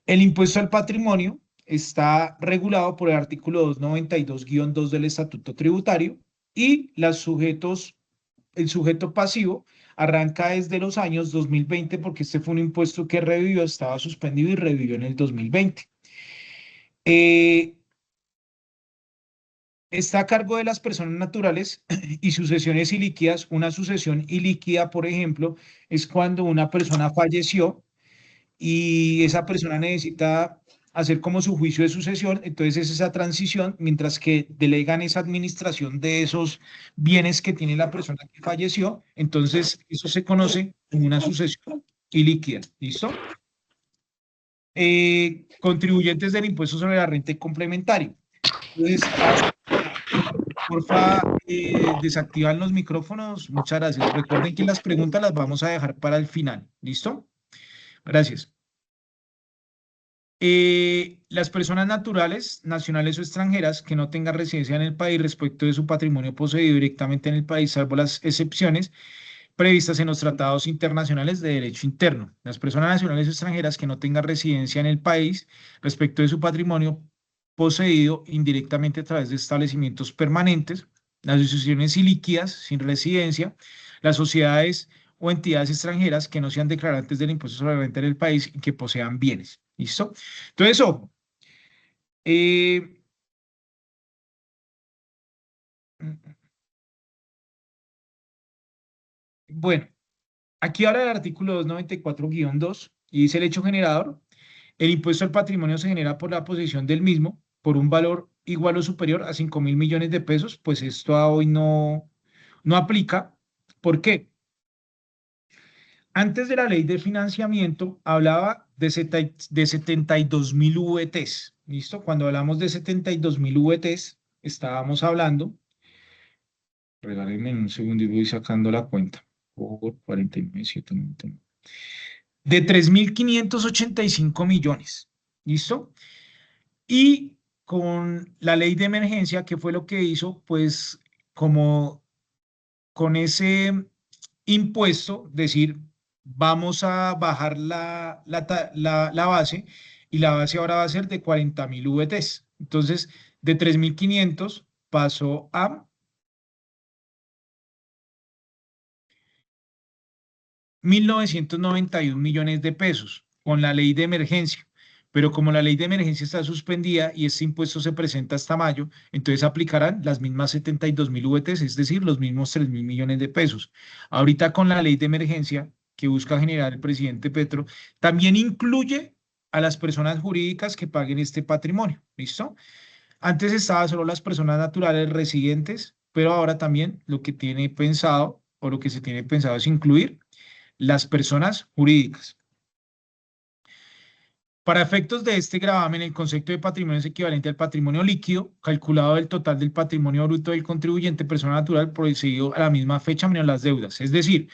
Speaker 3: El impuesto al patrimonio está regulado por el artículo 292-2 del Estatuto Tributario y el sujeto pasivo arranca desde los años 2020 porque este fue un impuesto que revivió, estaba suspendido y revivió en el 2020. Está a cargo de las personas naturales y sucesiones ilíquidas. Una sucesión ilíquida, por ejemplo, es cuando una persona falleció y esa persona necesita hacer como su juicio de sucesión, entonces es esa transición, mientras que delegan esa administración de esos bienes que tiene la persona que falleció, entonces eso se conoce como una sucesión ilíquida. ¿Listo? contribuyentes del impuesto sobre la renta y complementario. Entonces, porfa, desactivan los micrófonos. Muchas gracias. Recuerden que las preguntas las vamos a dejar para el final. ¿Listo? Gracias. Las personas naturales, nacionales o extranjeras que no tengan residencia en el país respecto de su patrimonio poseído directamente en el país, salvo las excepciones previstas en los tratados internacionales de derecho interno. Las personas nacionales o extranjeras que no tengan residencia en el país respecto de su patrimonio poseído indirectamente a través de establecimientos permanentes, las asociaciones ilíquidas sin residencia, las sociedades o entidades extranjeras que no sean declarantes del impuesto sobre la renta en el país y que posean bienes. ¿Listo? Entonces, ojo. Bueno, aquí habla del artículo 294-2 y dice el hecho generador. El impuesto al patrimonio se genera por la posesión del mismo por un valor igual o superior a 5.000 millones de pesos. Pues esto a hoy no aplica. ¿Por qué? Antes de la ley de financiamiento hablaba de 72.000 VTs. ¿Listo? Cuando hablamos de 72.000 VTs, estábamos hablando, regálenme un segundo y voy sacando la cuenta, por 49.799, de 3.585 millones. ¿Listo? Y con la ley de emergencia, ¿qué fue lo que hizo? Pues como con ese impuesto, decir, vamos a bajar la base y la base ahora va a ser de 40.000 VTs. Entonces, de 3.500 pasó a 1.991 millones de pesos con la ley de emergencia. Pero como la ley de emergencia está suspendida y este impuesto se presenta hasta mayo, entonces aplicarán las mismas 72.000 VTs, es decir, los mismos 3.000 millones de pesos. Ahorita con la ley de emergencia que busca generar el presidente Petro, también incluye a las personas jurídicas que paguen este patrimonio. ¿Listo? Antes estaba solo las personas naturales residentes, pero ahora también lo que tiene pensado o lo que se tiene pensado es incluir las personas jurídicas. Para efectos de este gravamen, el concepto de patrimonio es equivalente al patrimonio líquido, calculado del total del patrimonio bruto del contribuyente, persona natural, procedido a la misma fecha menos las deudas. Es decir,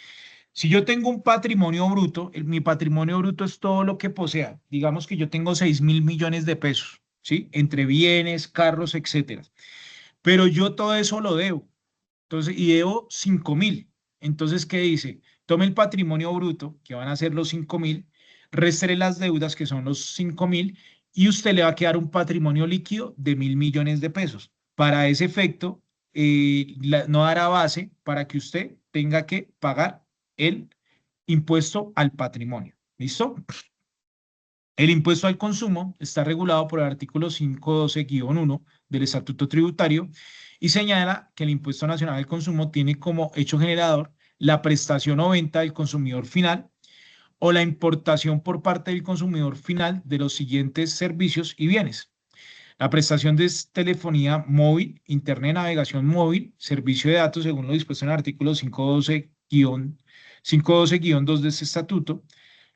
Speaker 3: si yo tengo un patrimonio bruto, mi patrimonio bruto es todo lo que posea. Digamos que yo tengo 6.000 millones de pesos, ¿sí? Entre bienes, carros, etcétera. Pero yo todo eso lo debo. Entonces, y debo 5.000. Entonces, ¿qué dice? Tome el patrimonio bruto, que van a ser los 5.000, réstele las deudas, que son los 5.000, y usted le va a quedar un patrimonio líquido de 1.000 millones de pesos. Para ese efecto, no dará base para que usted tenga que pagar el impuesto al patrimonio. ¿Listo? El impuesto al consumo está regulado por el artículo 512-1 del Estatuto Tributario y señala que el impuesto nacional al consumo tiene como hecho generador la prestación o venta del consumidor final o la importación por parte del consumidor final de los siguientes servicios y bienes. La prestación de telefonía móvil, internet, navegación móvil, servicio de datos según lo dispuesto en el artículo 512-2 de este estatuto,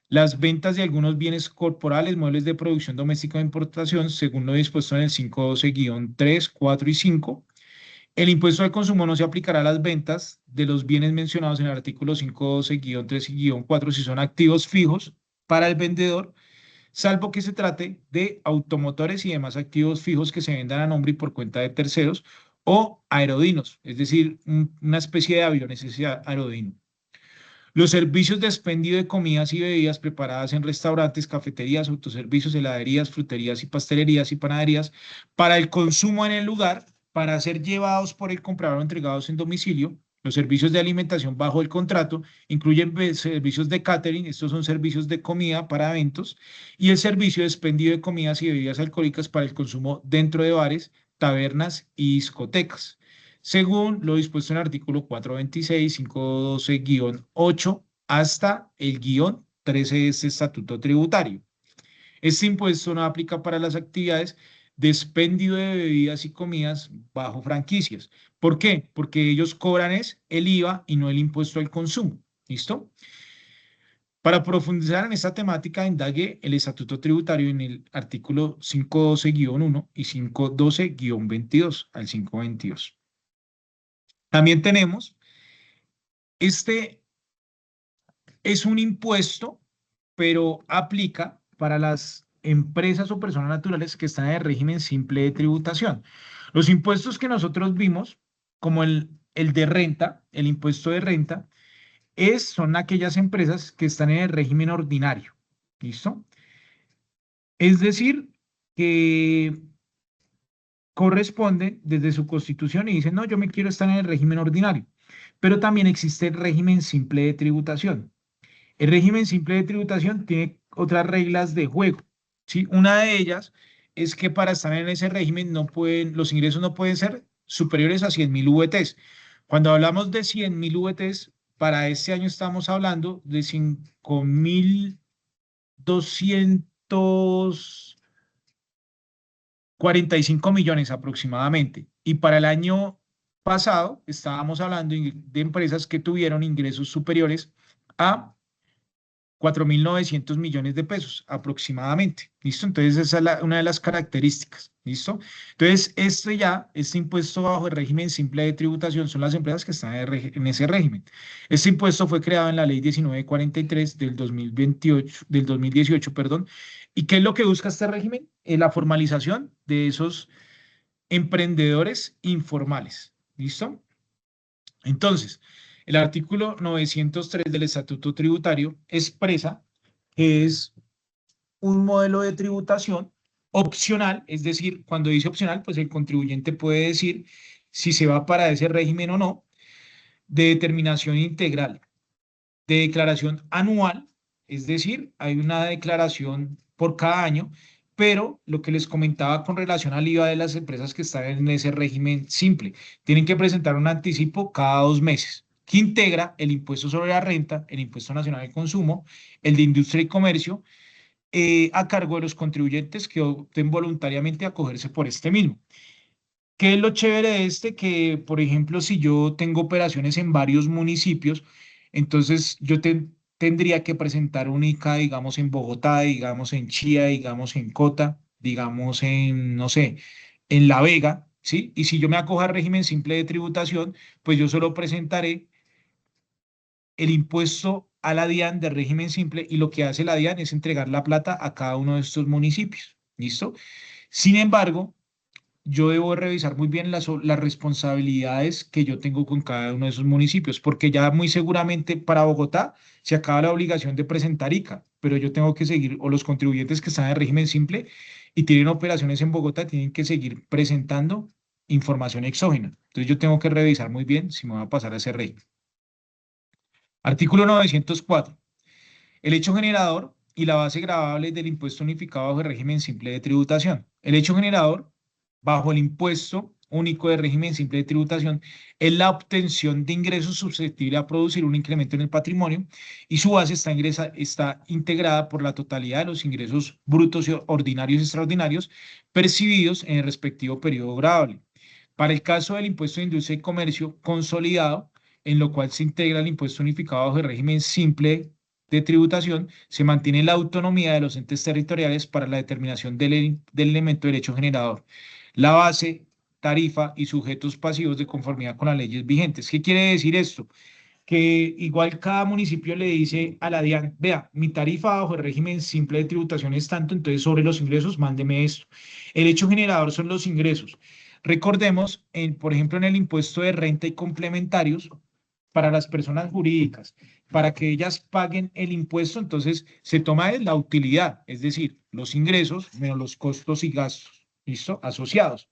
Speaker 3: las ventas de algunos bienes corporales, muebles de producción doméstica o importación, según lo dispuesto en el 512-3, 4 y 5. El impuesto al consumo no se aplicará a las ventas de los bienes mencionados en el artículo 512-3 y 4 si son activos fijos para el vendedor, salvo que se trate de automotores y demás activos fijos que se vendan a nombre y por cuenta de terceros o aerodinos, es decir, una especie de aviones ese aerodino. Los servicios de expendio de comidas y bebidas preparadas en restaurantes, cafeterías, autoservicios, heladerías, fruterías y pastelerías y panaderías para el consumo en el lugar, para ser llevados por el comprador o entregados en domicilio. Los servicios de alimentación bajo el contrato incluyen servicios de catering, estos son servicios de comida para eventos, y el servicio de expendio de comidas y bebidas alcohólicas para el consumo dentro de bares, tabernas y discotecas, según lo dispuesto en el artículo 426, 512-8 hasta el guión 13 de este estatuto tributario. Este impuesto no aplica para las actividades de expendio de bebidas y comidas bajo franquicias. ¿Por qué? Porque ellos cobran es el IVA y no el impuesto al consumo. ¿Listo? Para profundizar en esta temática, indague el Estatuto Tributario en el artículo 512-1 y 512-22 al 522. También tenemos, este es un impuesto, pero aplica para las empresas o personas naturales que están en el régimen simple de tributación. Los impuestos que nosotros vimos, como el de renta, el impuesto de renta, son aquellas empresas que están en el régimen ordinario. ¿Listo? Es decir, que corresponden desde su constitución y dicen, no, yo me quiero estar en el régimen ordinario. Pero también existe el régimen simple de tributación. El régimen simple de tributación tiene otras reglas de juego, ¿sí? Una de ellas es que para estar en ese régimen los ingresos no pueden ser superiores a 100.000 VTs. Cuando hablamos de 100.000 VTs, para este año estamos hablando de 5.245 millones aproximadamente. Y para el año pasado estábamos hablando de empresas que tuvieron ingresos superiores a 4.900 millones de pesos aproximadamente. ¿Listo? Entonces, esa es una de las características. ¿Listo? Entonces, este impuesto bajo el régimen simple de tributación son las empresas que están en ese régimen. Este impuesto fue creado en la ley 1943 del 2018, perdón. ¿Y qué es lo que busca este régimen? La formalización de esos emprendedores informales. ¿Listo? Entonces, el artículo 903 del Estatuto Tributario expresa que es un modelo de tributación opcional, es decir, cuando dice opcional, pues el contribuyente puede decir si se va para ese régimen o no, de determinación integral, de declaración anual, es decir, hay una declaración por cada año, pero lo que les comentaba con relación al IVA de las empresas que están en ese régimen simple, tienen que presentar un anticipo cada 2 meses, que integra el impuesto sobre la renta, el impuesto nacional de consumo, el de industria y comercio, a cargo de los contribuyentes que opten voluntariamente a acogerse por este mismo. ¿Qué es lo chévere de este? Que, por ejemplo, si yo tengo operaciones en varios municipios, entonces yo tendría que presentar un ICA, digamos, en Bogotá, digamos, en Chía, digamos, en Cota, digamos, en, no sé, en La Vega, ¿sí? Y si yo me acojo al régimen simple de tributación, pues yo solo presentaré el impuesto a la DIAN de régimen simple y lo que hace la DIAN es entregar la plata a cada uno de estos municipios. ¿Listo? Sin embargo, yo debo revisar muy bien las responsabilidades que yo tengo con cada uno de esos municipios, porque ya muy seguramente para Bogotá se acaba la obligación de presentar ICA, pero yo tengo que seguir, o los contribuyentes que están en régimen simple y tienen operaciones en Bogotá tienen que seguir presentando información exógena. Entonces yo tengo que revisar muy bien si me va a pasar a ese régimen. Artículo 904. El hecho generador y la base gravable del impuesto unificado bajo el régimen simple de tributación. El hecho generador bajo el impuesto único de régimen simple de tributación es la obtención de ingresos susceptible a producir un incremento en el patrimonio y su base está integrada por la totalidad de los ingresos brutos ordinarios y extraordinarios percibidos en el respectivo periodo gravable. Para el caso del impuesto de industria y comercio consolidado, en lo cual se integra el impuesto unificado bajo el régimen simple de tributación, se mantiene la autonomía de los entes territoriales para la determinación del elemento de derecho generador, la base, tarifa y sujetos pasivos de conformidad con las leyes vigentes. ¿Qué quiere decir esto? Que igual cada municipio le dice a la DIAN, vea, mi tarifa bajo el régimen simple de tributación es tanto, entonces sobre los ingresos mándeme esto. El hecho generador son los ingresos. Recordemos, por ejemplo, en el impuesto de renta y complementarios, para las personas jurídicas, para que ellas paguen el impuesto, entonces se toma la utilidad, es decir, los ingresos menos los costos y gastos, ¿listo? Asociados.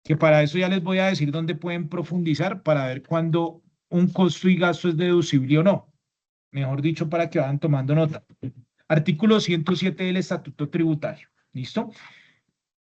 Speaker 3: Que para eso ya les voy a decir dónde pueden profundizar para ver cuándo un costo y gasto es deducible o no. Mejor dicho, para que vayan tomando nota. Artículo 107 del Estatuto Tributario, ¿listo?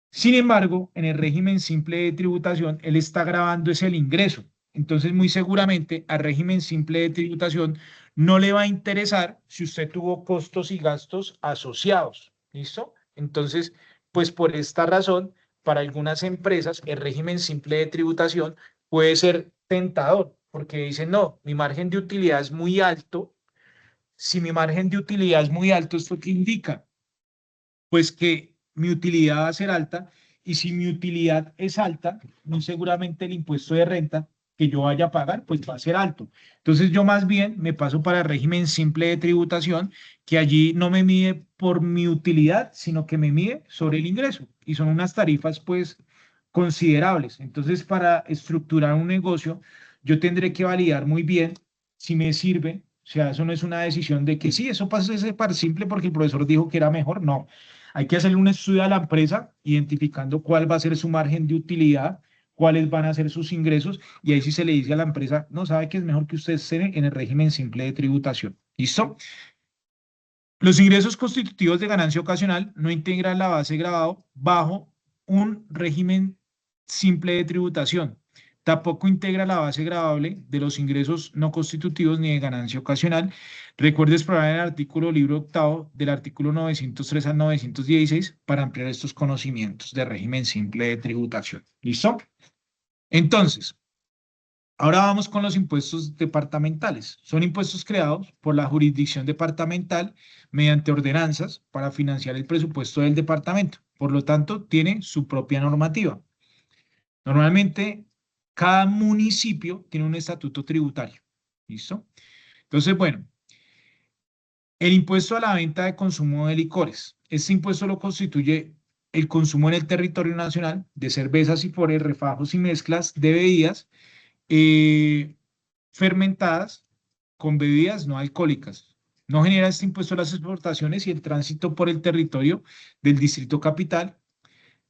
Speaker 3: Sin embargo, en el régimen simple de tributación, él está grabando es el ingreso. Entonces, muy seguramente al régimen simple de tributación no le va a interesar si usted tuvo costos y gastos asociados. ¿Listo? Entonces, pues por esta razón, para algunas empresas, el régimen simple de tributación puede ser tentador, porque dicen, no, mi margen de utilidad es muy alto, si mi margen de utilidad es muy alto, ¿esto qué indica? Pues que mi utilidad va a ser alta, y si mi utilidad es alta, muy seguramente el impuesto de renta que yo vaya a pagar, pues va a ser alto. Entonces yo más bien me paso para el régimen simple de tributación, que allí no me mide por mi utilidad, sino que me mide sobre el ingreso, y son unas tarifas pues considerables. Entonces, para estructurar un negocio, yo tendré que validar muy bien si me sirve. O sea, eso no es una decisión de que sí, eso pasa ese par simple porque el profesor dijo que era mejor. No, hay que hacerle un estudio a la empresa, identificando cuál va a ser su margen de utilidad, cuáles van a ser sus ingresos, y ahí sí se le dice a la empresa, no, sabe que es mejor que usted esté en el régimen simple de tributación. ¿Listo? Los ingresos constitutivos de ganancia ocasional no integran la base de gravamen bajo un régimen simple de tributación. Tampoco integra la base gravable de los ingresos no constitutivos ni de ganancia ocasional. Recuerde explorar el artículo libro octavo del artículo 903 al 916 para ampliar estos conocimientos de régimen simple de tributación. ¿Listo? Entonces, ahora vamos con los impuestos departamentales. Son impuestos creados por la jurisdicción departamental mediante ordenanzas para financiar el presupuesto del departamento. Por lo tanto, tiene su propia normativa. Normalmente, cada municipio tiene un estatuto tributario. ¿Listo? Entonces, bueno, el impuesto a la venta de consumo de licores. Este impuesto lo constituye el consumo en el territorio nacional de cervezas y por refajos y mezclas de bebidas fermentadas con bebidas no alcohólicas. No genera este impuesto las exportaciones y el tránsito por el territorio del Distrito Capital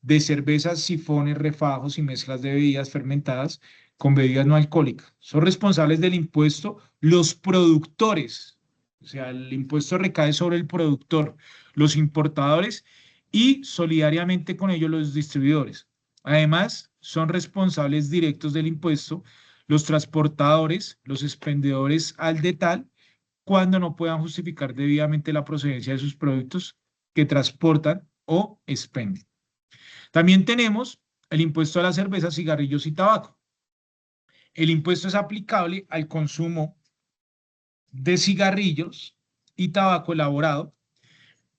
Speaker 3: de cervezas, sifones, refajos y mezclas de bebidas fermentadas con bebidas no alcohólicas. Son responsables del impuesto los productores, o sea, el impuesto recae sobre el productor, los importadores y solidariamente con ellos los distribuidores. Además, son responsables directos del impuesto los transportadores, los expendedores al detal, cuando no puedan justificar debidamente la procedencia de sus productos que transportan o expenden. También tenemos el impuesto a las cervezas, cigarrillos y tabaco. El impuesto es aplicable al consumo de cigarrillos y tabaco elaborado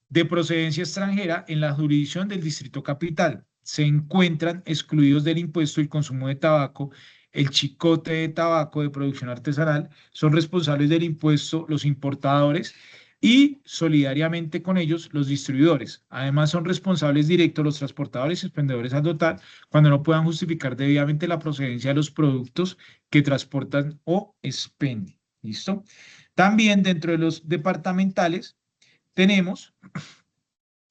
Speaker 3: de procedencia extranjera en la jurisdicción del Distrito Capital. Se encuentran excluidos del impuesto el consumo de tabaco, el chicote de tabaco de producción artesanal. Son responsables del impuesto los importadores y solidariamente con ellos los distribuidores. Además, son responsables directos los transportadores y expendedores al total cuando no puedan justificar debidamente la procedencia de los productos que transportan o expenden. ¿Listo? También dentro de los departamentales tenemos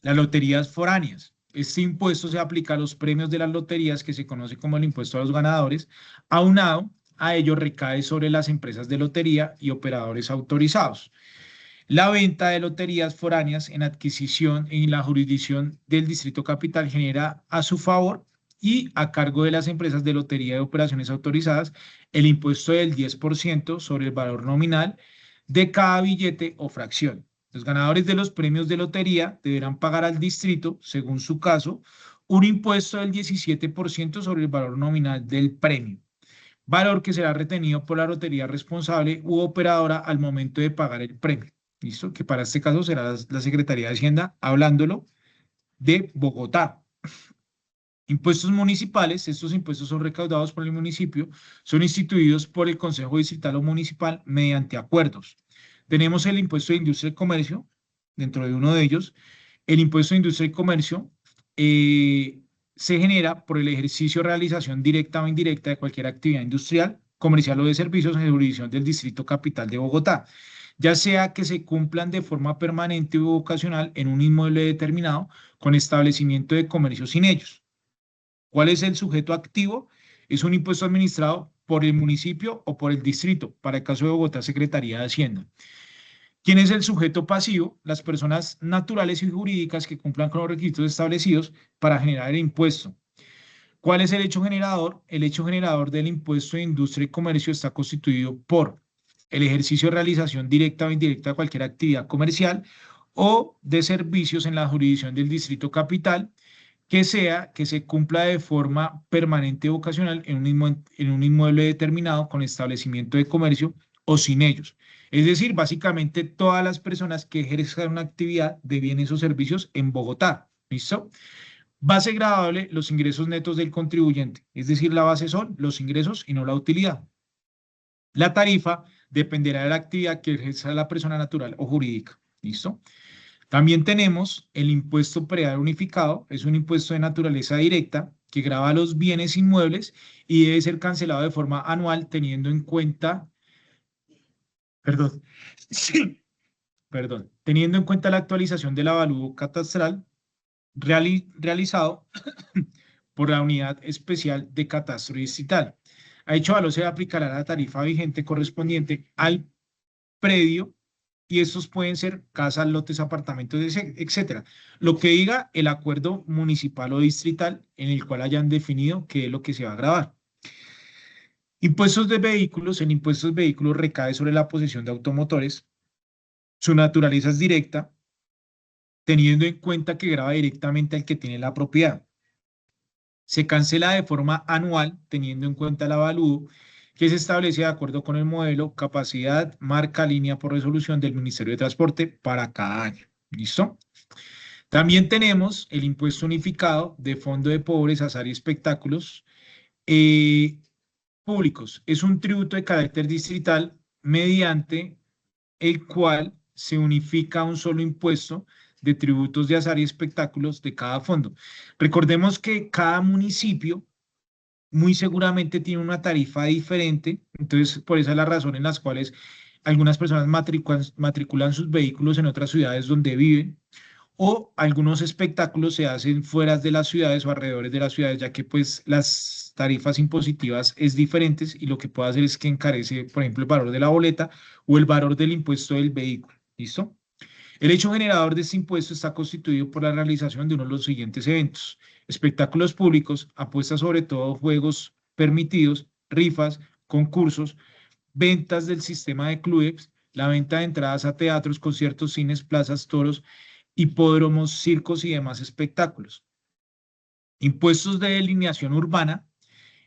Speaker 3: las loterías foráneas. Este impuesto se aplica a los premios de las loterías, que se conoce como el impuesto a los ganadores. Aunado a ello, recae sobre las empresas de lotería y operadores autorizados. La venta de loterías foráneas en adquisición en la jurisdicción del Distrito Capital genera a su favor y a cargo de las empresas de lotería de operaciones autorizadas el impuesto del 10% sobre el valor nominal de cada billete o fracción. Los ganadores de los premios de lotería deberán pagar al distrito, según su caso, un impuesto del 17% sobre el valor nominal del premio, valor que será retenido por la lotería responsable u operadora al momento de pagar el premio. ¿Listo? Que para este caso será la Secretaría de Hacienda, hablándolo de Bogotá. Impuestos municipales. Estos impuestos son recaudados por el municipio, son instituidos por el Consejo Distrital o Municipal mediante acuerdos. Tenemos el impuesto de industria y comercio, dentro de uno de ellos. El impuesto de industria y comercio se genera por el ejercicio o realización directa o indirecta de cualquier actividad industrial, comercial o de servicios en jurisdicción del Distrito Capital de Bogotá, ya sea que se cumplan de forma permanente u ocasional en un inmueble determinado con establecimiento de comercio sin ellos. ¿Cuál es el sujeto activo? Es un impuesto administrado por el municipio o por el distrito, para el caso de Bogotá, Secretaría de Hacienda. ¿Quién es el sujeto pasivo? Las personas naturales y jurídicas que cumplan con los requisitos establecidos para generar el impuesto. ¿Cuál es el hecho generador? El hecho generador del impuesto de industria y comercio está constituido por el ejercicio de realización directa o indirecta de cualquier actividad comercial o de servicios en la jurisdicción del Distrito Capital, que se cumpla de forma permanente o ocasional en un inmueble determinado con establecimiento de comercio o sin ellos. Es decir, básicamente todas las personas que ejerzan una actividad de bienes o servicios en Bogotá. ¿Listo? Base gravable, los ingresos netos del contribuyente. Es decir, la base son los ingresos y no la utilidad. La tarifa dependerá de la actividad que ejerza la persona natural o jurídica. ¿Listo? También tenemos el impuesto predial unificado. Es un impuesto de naturaleza directa que grava los bienes inmuebles y debe ser cancelado de forma anual teniendo en cuenta, perdón, sí, perdón, teniendo en cuenta la actualización del avalúo catastral realizado por la Unidad Especial de Catastro Distrital. A dicho valor se aplicará la tarifa vigente correspondiente al predio y estos pueden ser casas, lotes, apartamentos, etcétera. Lo que diga el acuerdo municipal o distrital en el cual hayan definido qué es lo que se va a gravar. Impuestos de vehículos. El impuesto de vehículos recae sobre la posesión de automotores. Su naturaleza es directa, teniendo en cuenta que grava directamente al que tiene la propiedad. Se cancela de forma anual, teniendo en cuenta el avalúo que se establece de acuerdo con el modelo, capacidad, marca, línea por resolución del Ministerio de Transporte para cada año. ¿Listo? También tenemos el impuesto unificado de Fondo de Pobres, Azar y Espectáculos Públicos. Es un tributo de carácter distrital mediante el cual se unifica un solo impuesto de tributos de azar y espectáculos de cada fondo. Recordemos que cada municipio muy seguramente tiene una tarifa diferente, entonces por esa es la razón en las cuales algunas personas matriculan sus vehículos en otras ciudades donde viven, o algunos espectáculos se hacen fuera de las ciudades o alrededores de las ciudades, ya que pues las tarifas impositivas es diferentes y lo que puede hacer es que encarece, por ejemplo, el valor de la boleta o el valor del impuesto del vehículo. ¿Listo? El hecho generador de este impuesto está constituido por la realización de uno de los siguientes eventos: espectáculos públicos, apuestas sobre todo juegos permitidos, rifas, concursos, ventas del sistema de clubes, la venta de entradas a teatros, conciertos, cines, plazas, toros, hipódromos, circos y demás espectáculos. Impuestos de delineación urbana.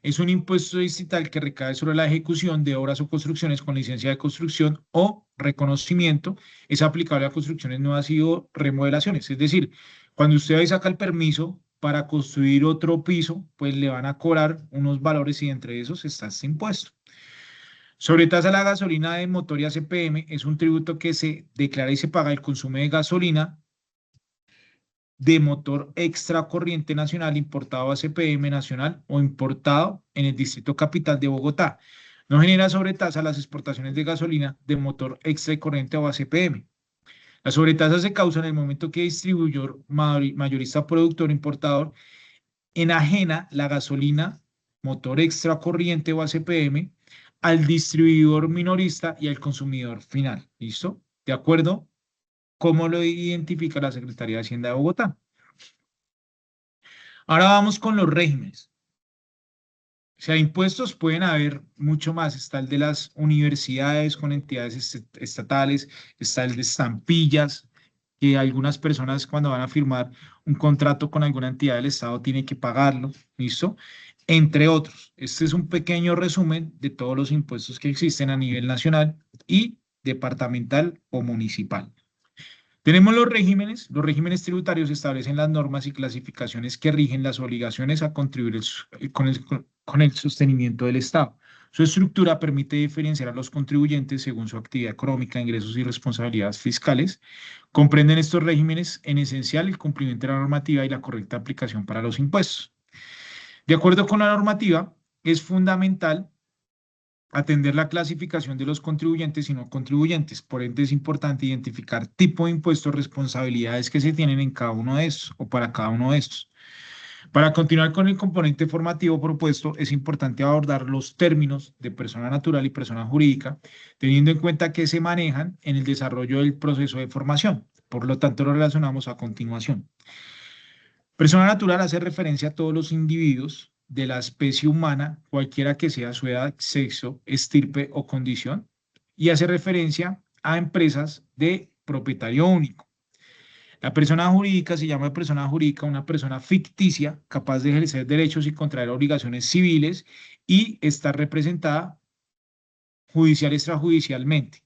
Speaker 3: Es un impuesto distrital que recae sobre la ejecución de obras o construcciones con licencia de construcción o reconocimiento. Es aplicable a construcciones nuevas y o remodelaciones. Es decir, cuando usted ahí saca el permiso para construir otro piso, pues le van a cobrar unos valores y entre esos está este impuesto. Sobretasa a la gasolina de motor y ACPM. Es un tributo que se declara y se paga el consumo de gasolina de motor extra corriente nacional importado a CPM nacional o importado en el Distrito Capital de Bogotá. No genera sobretasa las exportaciones de gasolina de motor extra corriente o ACPM. La sobretasa se causa en el momento que distribuidor, mayorista, productor, importador enajena la gasolina, motor extra corriente o ACPM al distribuidor minorista y al consumidor final. ¿Listo? ¿De acuerdo? ¿Cómo lo identifica la Secretaría de Hacienda de Bogotá? Ahora vamos con los regímenes. O sea, impuestos pueden haber mucho más. Está el de las universidades con entidades estatales, está el de estampillas, que algunas personas cuando van a firmar un contrato con alguna entidad del Estado tienen que pagarlo, ¿listo? Entre otros. Este es un pequeño resumen de todos los impuestos que existen a nivel nacional y departamental o municipal. Tenemos los regímenes. Los regímenes tributarios establecen las normas y clasificaciones que rigen las obligaciones a contribuir con el sostenimiento del Estado. Su estructura permite diferenciar a los contribuyentes según su actividad económica, ingresos y responsabilidades fiscales. Comprenden estos regímenes en esencial el cumplimiento de la normativa y la correcta aplicación para los impuestos. De acuerdo con la normativa, es fundamental atender la clasificación de los contribuyentes y no contribuyentes. Por ende, es importante identificar tipo de impuestos, responsabilidades que se tienen en cada uno de estos o para cada uno de estos. Para continuar con el componente formativo propuesto, es importante abordar los términos de persona natural y persona jurídica, teniendo en cuenta que se manejan en el desarrollo del proceso de formación. Por lo tanto, lo relacionamos a continuación. Persona natural hace referencia a todos los individuos de la especie humana, cualquiera que sea su edad, sexo, estirpe o condición, y hace referencia a empresas de propietario único. La persona jurídica se llama persona jurídica una persona ficticia capaz de ejercer derechos y contraer obligaciones civiles y estar representada judicial y extrajudicialmente.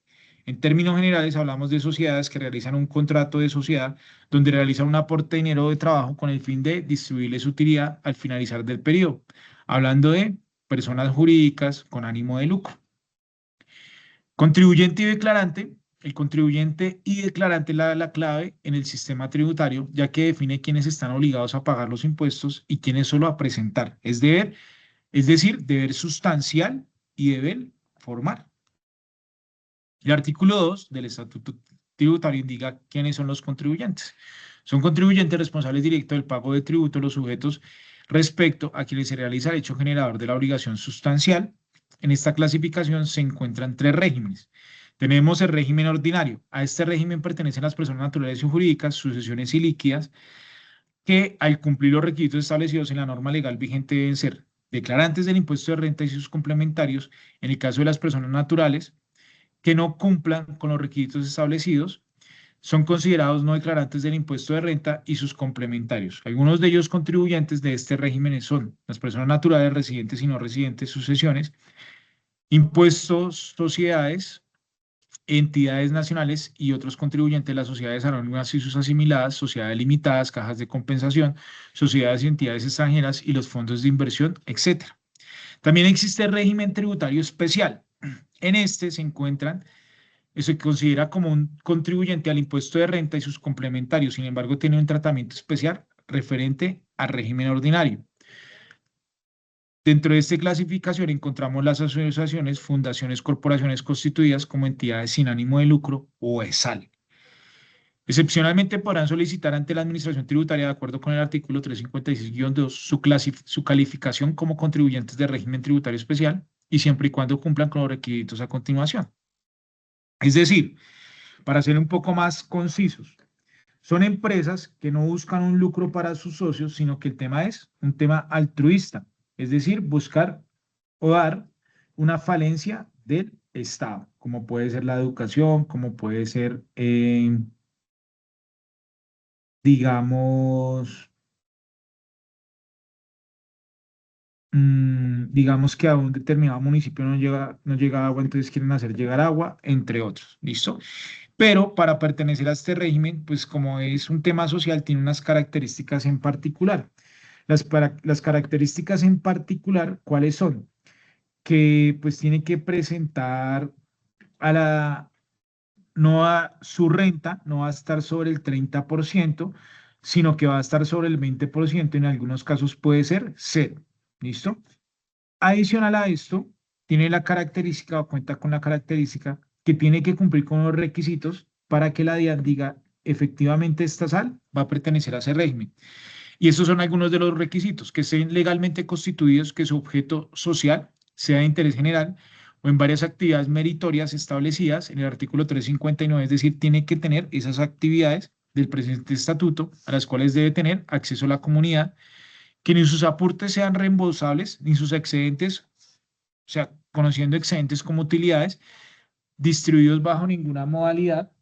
Speaker 3: En términos generales, hablamos de sociedades que realizan un contrato de sociedad donde realizan un aporte de dinero de trabajo con el fin de distribuirle su utilidad al finalizar del periodo. Hablando de personas jurídicas con ánimo de lucro. Contribuyente y declarante. El contribuyente y declarante es la clave en el sistema tributario, ya que define quiénes están obligados a pagar los impuestos y quiénes solo a presentar. Es decir, deber sustancial y deber formal. El artículo 2 del Estatuto Tributario indica quiénes son los contribuyentes. Son contribuyentes responsables directos del pago de tributo los sujetos respecto a quienes se realiza el hecho generador de la obligación sustancial. En esta clasificación se encuentran tres regímenes. Tenemos el régimen ordinario. A este régimen pertenecen las personas naturales y jurídicas, sucesiones y líquidas, que al cumplir los requisitos establecidos en la norma legal vigente deben ser declarantes del impuesto de renta y sus complementarios. En el caso de las personas naturales que no cumplan con los requisitos establecidos, son considerados no declarantes del impuesto de renta y sus complementarios. Algunos de ellos contribuyentes de este régimen son las personas naturales, residentes y no residentes, sucesiones, impuestos, sociedades, entidades nacionales y otros contribuyentes, las sociedades anónimas y sus asimiladas, sociedades limitadas, cajas de compensación, sociedades y entidades extranjeras y los fondos de inversión, etc. También existe el régimen tributario especial. En este se encuentran, se considera como un contribuyente al impuesto de renta y sus complementarios, sin embargo tiene un tratamiento especial referente al régimen ordinario. Dentro de esta clasificación encontramos las asociaciones, fundaciones, corporaciones constituidas como entidades sin ánimo de lucro o ESAL. Excepcionalmente podrán solicitar ante la Administración Tributaria, de acuerdo con el artículo 356-2, su calificación como contribuyentes de régimen tributario especial y siempre y cuando cumplan con los requisitos a continuación. Es decir, para ser un poco más concisos, son empresas que no buscan un lucro para sus socios, sino que el tema es un tema altruista, es decir, buscar o dar una falencia del Estado, como puede ser la educación, como puede ser, digamos que a un determinado municipio no llega agua, entonces quieren hacer llegar agua, entre otros, ¿listo? Pero para pertenecer a este régimen, pues como es un tema social, tiene unas características en particular. Las características en particular, ¿cuáles son? Que pues tiene que presentar su renta no va a estar sobre el 30%, sino que va a estar sobre el 20%, en algunos casos puede ser cero. ¿Listo? Adicional a esto, tiene la característica o cuenta con la característica que tiene que cumplir con los requisitos para que la DIAN diga efectivamente esta sal va a pertenecer a ese régimen. Y estos son algunos de los requisitos: que estén legalmente constituidos, que su objeto social sea de interés general o en varias actividades meritorias establecidas en el artículo 359, es decir, tiene que tener esas actividades del presente estatuto a las cuales debe tener acceso a la comunidad, que ni sus aportes sean reembolsables, ni sus excedentes, o sea, conociendo excedentes como utilidades, distribuidos bajo ninguna modalidad,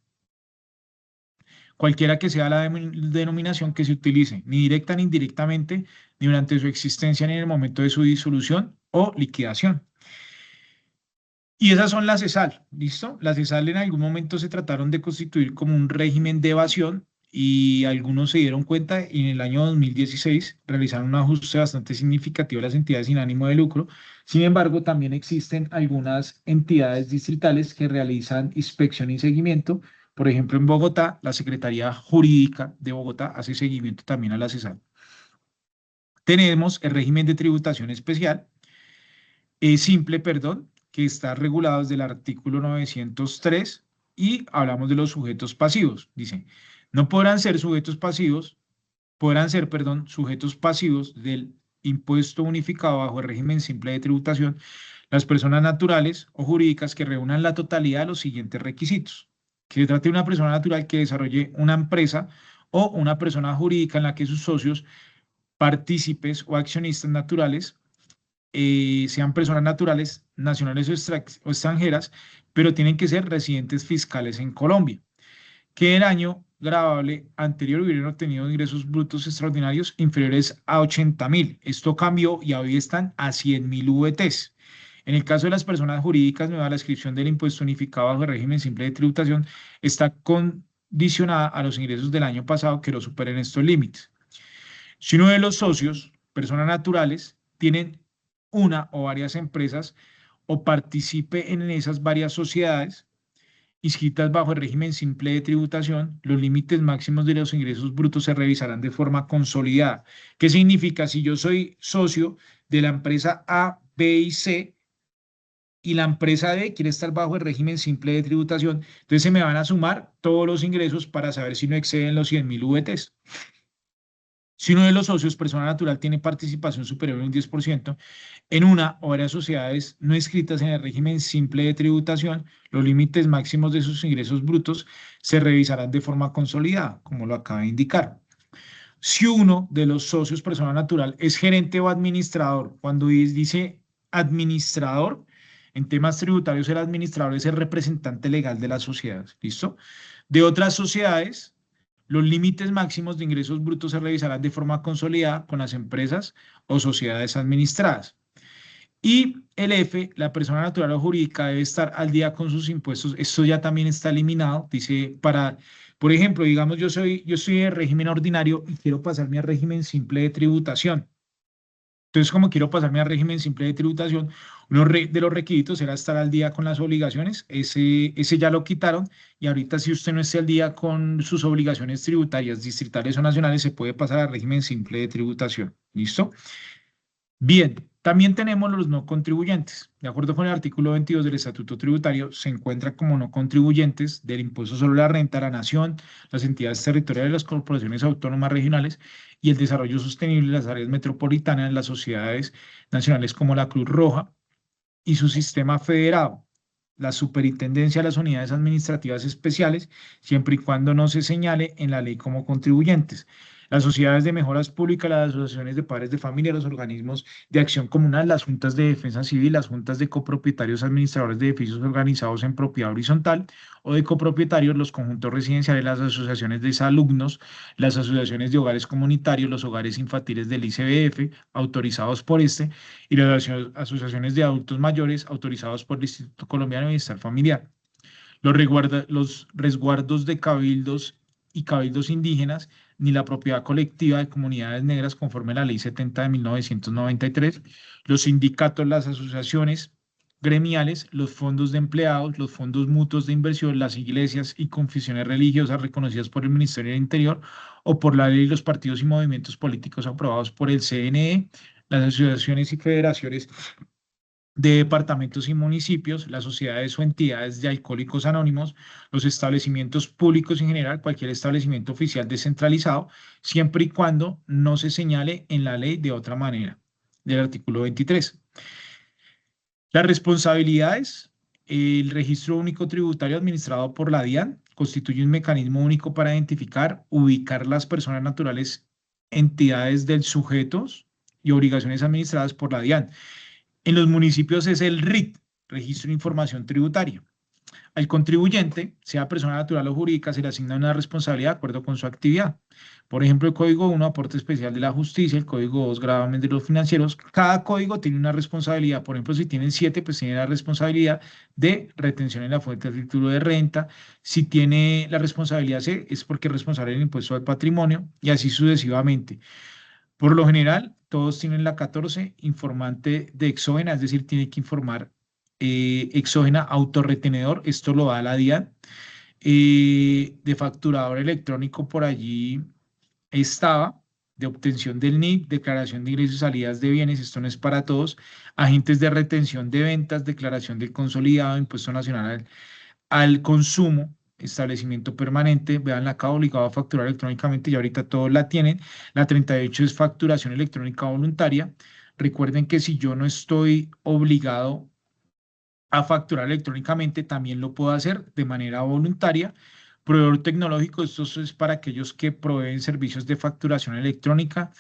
Speaker 3: cualquiera que sea la denominación que se utilice, ni directa ni indirectamente, ni durante su existencia ni en el momento de su disolución o liquidación. Y esas son las ESAL, ¿listo? Las ESAL en algún momento se trataron de constituir como un régimen de evasión y algunos se dieron cuenta y en el año 2016 realizaron un ajuste bastante significativo a las entidades sin ánimo de lucro. Sin embargo, también existen algunas entidades distritales que realizan inspección y seguimiento. Por ejemplo, en Bogotá, la Secretaría Jurídica de Bogotá hace seguimiento también a las ESAL. Tenemos el régimen de tributación especial, simple, perdón, que está regulado desde el artículo 903 y hablamos de los sujetos pasivos. Dice, no podrán ser sujetos pasivos, sujetos pasivos del impuesto unificado bajo el régimen simple de tributación las personas naturales o jurídicas que reúnan la totalidad de los siguientes requisitos: que se trate de una persona natural que desarrolle una empresa o una persona jurídica en la que sus socios, partícipes o accionistas naturales sean personas naturales, nacionales o extranjeras, pero tienen que ser residentes fiscales en Colombia, que el año gravable anterior hubieran obtenido ingresos brutos extraordinarios inferiores a 80.000. Esto cambió y hoy están a 100.000 VTs. En el caso de las personas jurídicas nuevas, la inscripción del impuesto unificado bajo el régimen simple de tributación está condicionada a los ingresos del año pasado que no superen estos límites. Si uno de los socios, personas naturales, tienen una o varias empresas o participe en esas varias sociedades inscritas bajo el régimen simple de tributación, los límites máximos de los ingresos brutos se revisarán de forma consolidada. ¿Qué significa? Si yo soy socio de la empresa A, B y C y la empresa D quiere estar bajo el régimen simple de tributación, entonces se me van a sumar todos los ingresos para saber si no exceden los 100.000 VTs. Si uno de los socios, persona natural, tiene participación superior a un 10% en una o varias sociedades no inscritas en el régimen simple de tributación, los límites máximos de sus ingresos brutos se revisarán de forma consolidada, como lo acaba de indicar. Si uno de los socios, persona natural, es gerente o administrador, cuando dice administrador, en temas tributarios el administrador es el representante legal de las sociedades, ¿listo? De otras sociedades, los límites máximos de ingresos brutos se revisarán de forma consolidada con las empresas o sociedades administradas. Y el F, la persona natural o jurídica debe estar al día con sus impuestos. Esto ya también está eliminado. Dice, por ejemplo, digamos, yo estoy en régimen ordinario y quiero pasarme a régimen simple de tributación. Entonces, como quiero pasarme a régimen simple de tributación, uno de los requisitos era estar al día con las obligaciones. Ese ya lo quitaron y ahorita si usted no esté al día con sus obligaciones tributarias, distritales o nacionales, se puede pasar a régimen simple de tributación. ¿Listo? Bien, también tenemos los no contribuyentes. De acuerdo con el artículo 22 del Estatuto Tributario, se encuentran como no contribuyentes del impuesto sobre la renta la nación, las entidades territoriales, las corporaciones autónomas regionales y el desarrollo sostenible de las áreas metropolitanas, las sociedades nacionales como la Cruz Roja y su sistema federado, la superintendencia de las unidades administrativas especiales, siempre y cuando no se señale en la ley como contribuyentes. Las sociedades de mejoras públicas, las asociaciones de padres de familia, los organismos de acción comunal, las juntas de defensa civil, las juntas de copropietarios administradores de edificios organizados en propiedad horizontal o de copropietarios, los conjuntos residenciales, las asociaciones de exalumnos, las asociaciones de hogares comunitarios, los hogares infantiles del ICBF, autorizados por este, y las asociaciones de adultos mayores, autorizados por el Instituto Colombiano de Bienestar Familiar. Los resguardos de cabildos y cabildos indígenas, ni la propiedad colectiva de comunidades negras conforme a la Ley 70 de 1993, los sindicatos, las asociaciones gremiales, los fondos de empleados, los fondos mutuos de inversión, las iglesias y confesiones religiosas reconocidas por el Ministerio del Interior o por la ley, los partidos y movimientos políticos aprobados por el CNE, las asociaciones y federaciones de departamentos y municipios, las sociedades o entidades de alcohólicos anónimos, los establecimientos públicos en general, cualquier establecimiento oficial descentralizado, siempre y cuando no se señale en la ley de otra manera, del artículo 23. Las responsabilidades, el registro único tributario administrado por la DIAN constituye un mecanismo único para identificar, ubicar las personas naturales, entidades del sujetos y obligaciones administradas por la DIAN. En los municipios es el RIT, Registro de Información Tributaria. Al contribuyente, sea persona natural o jurídica, se le asigna una responsabilidad de acuerdo con su actividad. Por ejemplo, el Código 1, aporte especial de la justicia, el Código 2, gravamen de los financieros. Cada código tiene una responsabilidad. Por ejemplo, si tienen 7, pues tiene la responsabilidad de retención en la fuente del título de renta. Si tiene la responsabilidad C, es porque es responsable del impuesto al patrimonio y así sucesivamente. Por lo general, todos tienen la 14, informante de exógena, es decir, tiene que informar exógena autorretenedor, esto lo da la DIAN. De facturador electrónico por allí estaba, de obtención del NIP, declaración de ingresos y salidas de bienes, esto no es para todos, agentes de retención de ventas, declaración del consolidado, impuesto nacional al consumo, establecimiento permanente, vean acá obligado a facturar electrónicamente y ahorita todos la tienen. La 38 es facturación electrónica voluntaria. Recuerden que si yo no estoy obligado a facturar electrónicamente, también lo puedo hacer de manera voluntaria. Proveedor tecnológico, esto es para aquellos que proveen servicios de facturación electrónica.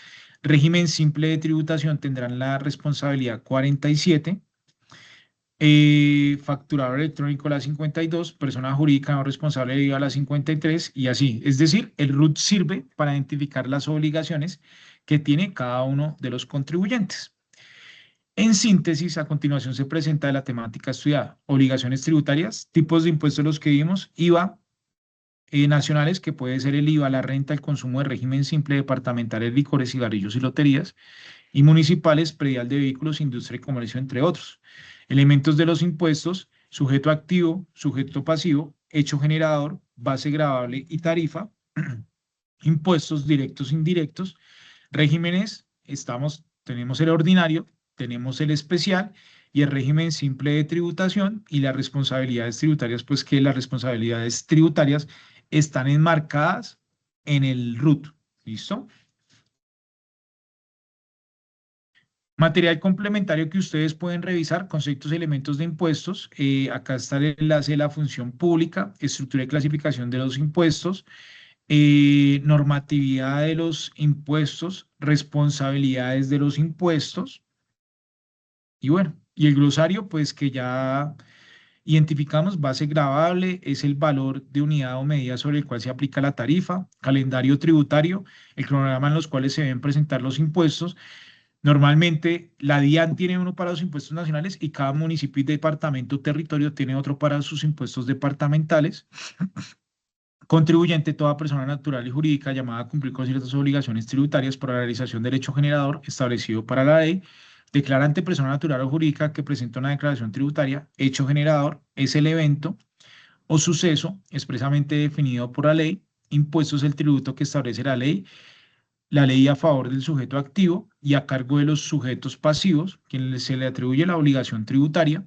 Speaker 3: Régimen simple de tributación tendrán la responsabilidad 47. Facturador electrónico la 52, persona jurídica no responsable de IVA la 53 y así. Es decir, el RUT sirve para identificar las obligaciones que tiene cada uno de los contribuyentes. En síntesis, a continuación se presenta la temática estudiada: obligaciones tributarias, tipos de impuestos los que vimos, IVA, nacionales, que puede ser el IVA, la renta, el consumo de régimen simple, departamentales, licores, cigarrillos y loterías, y municipales, predial de vehículos, industria y comercio, entre otros. Elementos de los impuestos: sujeto activo, sujeto pasivo, hecho generador, base gravable y tarifa, impuestos directos e indirectos, regímenes: tenemos el ordinario, tenemos el especial y el régimen simple de tributación, y las responsabilidades tributarias, pues que las responsabilidades tributarias están enmarcadas en el RUT. ¿Listo? Material complementario que ustedes pueden revisar: conceptos y elementos de impuestos. Acá está el enlace de la función pública, estructura y clasificación de los impuestos, normatividad de los impuestos, responsabilidades de los impuestos. Y bueno, y el glosario, pues que ya identificamos: base gravable es el valor de unidad o medida sobre el cual se aplica la tarifa; calendario tributario, el cronograma en los cuales se deben presentar los impuestos. Normalmente la DIAN tiene uno para los impuestos nacionales y cada municipio y departamento territorio tiene otro para sus impuestos departamentales. Contribuyente: toda persona natural y jurídica llamada a cumplir con ciertas obligaciones tributarias por la realización del hecho generador establecido para la ley. Declarante: persona natural o jurídica que presenta una declaración tributaria. Hecho generador es el evento o suceso expresamente definido por la ley. Impuesto es el tributo que establece la ley a favor del sujeto activo y a cargo de los sujetos pasivos, quienes se le atribuye la obligación tributaria.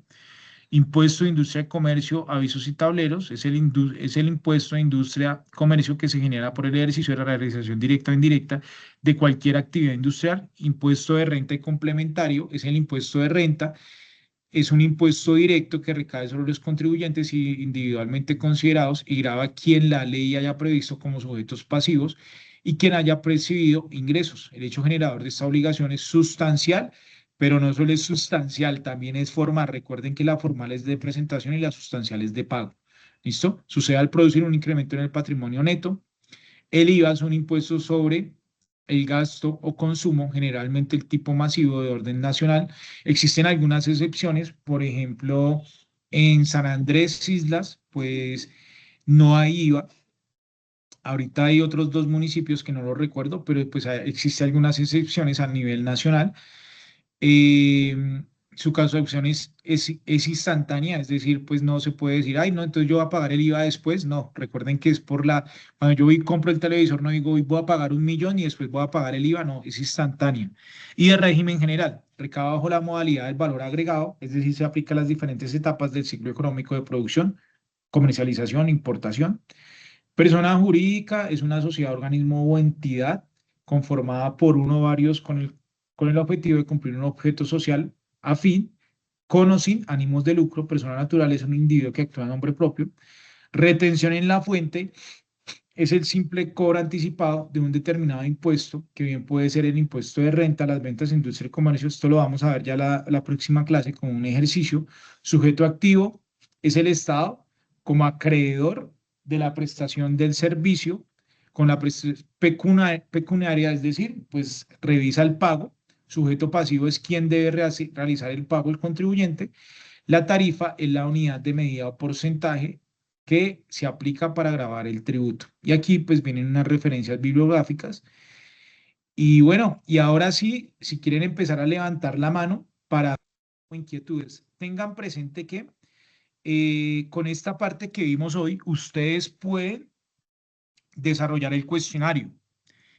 Speaker 3: Impuesto de industria y comercio, avisos y tableros, es el impuesto de industria y comercio que se genera por el ejercicio de la realización directa o indirecta de cualquier actividad industrial. Impuesto de renta y complementario es el impuesto de renta. Es un impuesto directo que recae sobre los contribuyentes individualmente considerados y grava quien la ley haya previsto como sujetos pasivos y quien haya percibido ingresos. El hecho generador de esta obligación es sustancial, pero no solo es sustancial, también es formal. Recuerden que la formal es de presentación y la sustancial es de pago. ¿Listo? Sucede al producir un incremento en el patrimonio neto. El IVA es un impuesto sobre el gasto o consumo, generalmente el tipo masivo de orden nacional. Existen algunas excepciones, por ejemplo, en San Andrés Islas, pues no hay IVA. Ahorita hay otros dos municipios que no lo recuerdo, pero pues existen algunas excepciones a nivel nacional. Su cancelación es instantánea, es decir, pues no se puede decir, ay, no, entonces yo voy a pagar el IVA después. No, recuerden que es cuando yo voy y compro el televisor, no digo, hoy voy a pagar 1.000.000 y después voy a pagar el IVA, no, es instantánea. Y de régimen general, recae bajo la modalidad del valor agregado, es decir, se aplica a las diferentes etapas del ciclo económico de producción, comercialización, importación. Persona jurídica es una sociedad, organismo o entidad conformada por uno o varios con el objetivo de cumplir un objeto social afín, con o sin ánimos de lucro. Persona natural es un individuo que actúa en nombre propio. Retención en la fuente es el simple cobro anticipado de un determinado impuesto, que bien puede ser el impuesto de renta, las ventas, industria y comercio. Esto lo vamos a ver ya la próxima clase como un ejercicio. Sujeto activo es el Estado como acreedor de la prestación del servicio con la pecuniaria, es decir, pues revisa el pago. Sujeto pasivo es quien debe realizar el pago, el contribuyente. La tarifa es la unidad de medida o porcentaje que se aplica para gravar el tributo. Y aquí pues vienen unas referencias bibliográficas. Y bueno, y ahora sí, si quieren empezar a levantar la mano para inquietudes, tengan presente que con esta parte que vimos hoy, ustedes pueden desarrollar el cuestionario.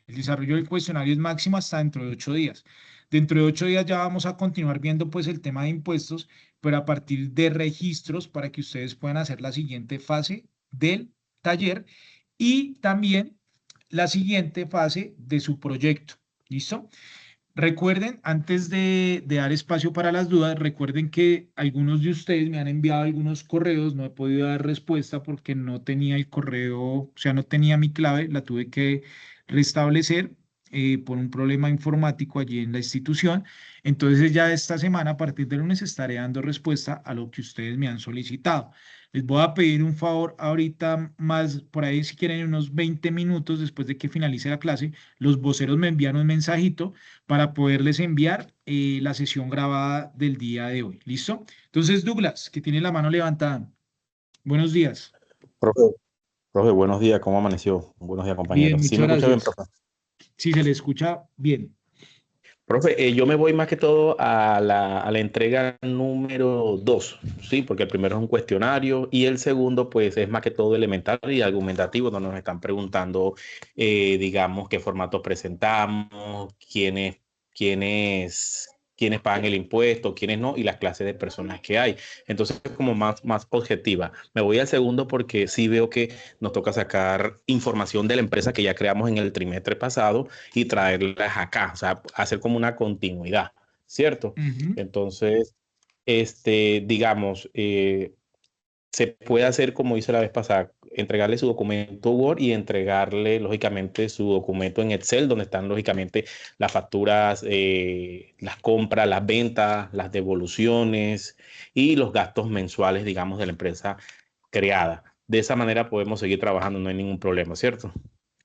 Speaker 3: El desarrollo del cuestionario es máximo hasta dentro de 8 días. Dentro de 8 días ya vamos a continuar viendo pues el tema de impuestos, pero a partir de registros para que ustedes puedan hacer la siguiente fase del taller y también la siguiente fase de su proyecto. ¿Listo? Recuerden, antes de dar espacio para las dudas, recuerden que algunos de ustedes me han enviado algunos correos, no he podido dar respuesta porque no tenía el correo, o sea, no tenía mi clave, la tuve que restablecer por un problema informático allí en la institución. Entonces ya esta semana, a partir del lunes, estaré dando respuesta a lo que ustedes me han solicitado. Les voy a pedir un favor ahorita más, por ahí si quieren en unos 20 minutos después de que finalice la clase, los voceros me envían un mensajito para poderles enviar la sesión grabada del día de hoy. ¿Listo? Entonces, Douglas, que tiene la mano levantada. Buenos días.
Speaker 4: Profe, profe, buenos días, ¿cómo amaneció? Buenos días,
Speaker 3: Bien,
Speaker 4: compañeros. ¿Sí
Speaker 3: muchas
Speaker 4: me escucha bien,
Speaker 3: gracias.
Speaker 4: profe?
Speaker 3: Sí, se le escucha bien.
Speaker 4: Profe, yo me voy más que todo a la entrega número 2, ¿sí? Porque el primero es un cuestionario y el segundo, pues, es más que todo elemental y argumentativo, donde nos están preguntando, digamos, qué formato presentamos, quiénes pagan el impuesto, quiénes no, y las clases de personas que hay. Entonces, es como más objetiva. Me voy al segundo porque sí veo que nos toca sacar información de la empresa que ya creamos en el trimestre pasado y traerlas acá, o sea, hacer como una continuidad, ¿cierto?
Speaker 3: Ujú.
Speaker 4: Entonces, digamos, se puede hacer como hice la vez pasada, entregarle su documento Word y entregarle, lógicamente, su documento en Excel, donde están, lógicamente, las facturas, las compras, las ventas, las devoluciones y los gastos mensuales, digamos, de la empresa creada. De esa manera podemos seguir trabajando, no hay ningún problema, ¿cierto?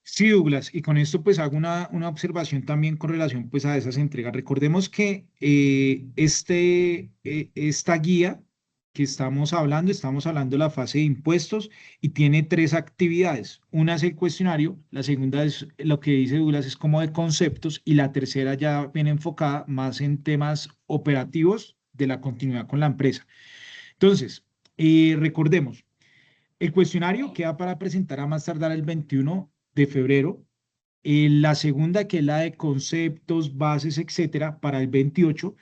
Speaker 3: Sí, Douglas, y con esto pues hago una observación también con relación pues a esas entregas. Recordemos que esta guía que estamos hablando de la fase de impuestos y tiene tres actividades. Una es el cuestionario, la segunda es lo que dice Douglas, es como de conceptos y la tercera ya viene enfocada más en temas operativos de la continuidad con la empresa. Entonces, recordemos. El cuestionario queda para presentar a más tardar el 21 de febrero. La segunda, que es la de conceptos, bases, etcétera, para el 28.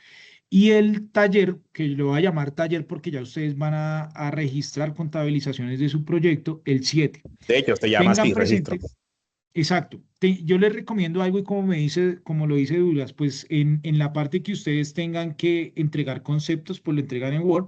Speaker 3: Y el taller, que lo voy a llamar taller porque ya ustedes van a registrar contabilizaciones de su proyecto, el 7.
Speaker 4: De hecho, se llama
Speaker 3: Tengan
Speaker 4: así, registro.
Speaker 3: presente. Exacto. Yo les recomiendo algo y como lo dice Douglas, pues en la parte que ustedes tengan que entregar conceptos, pues lo entregan en Word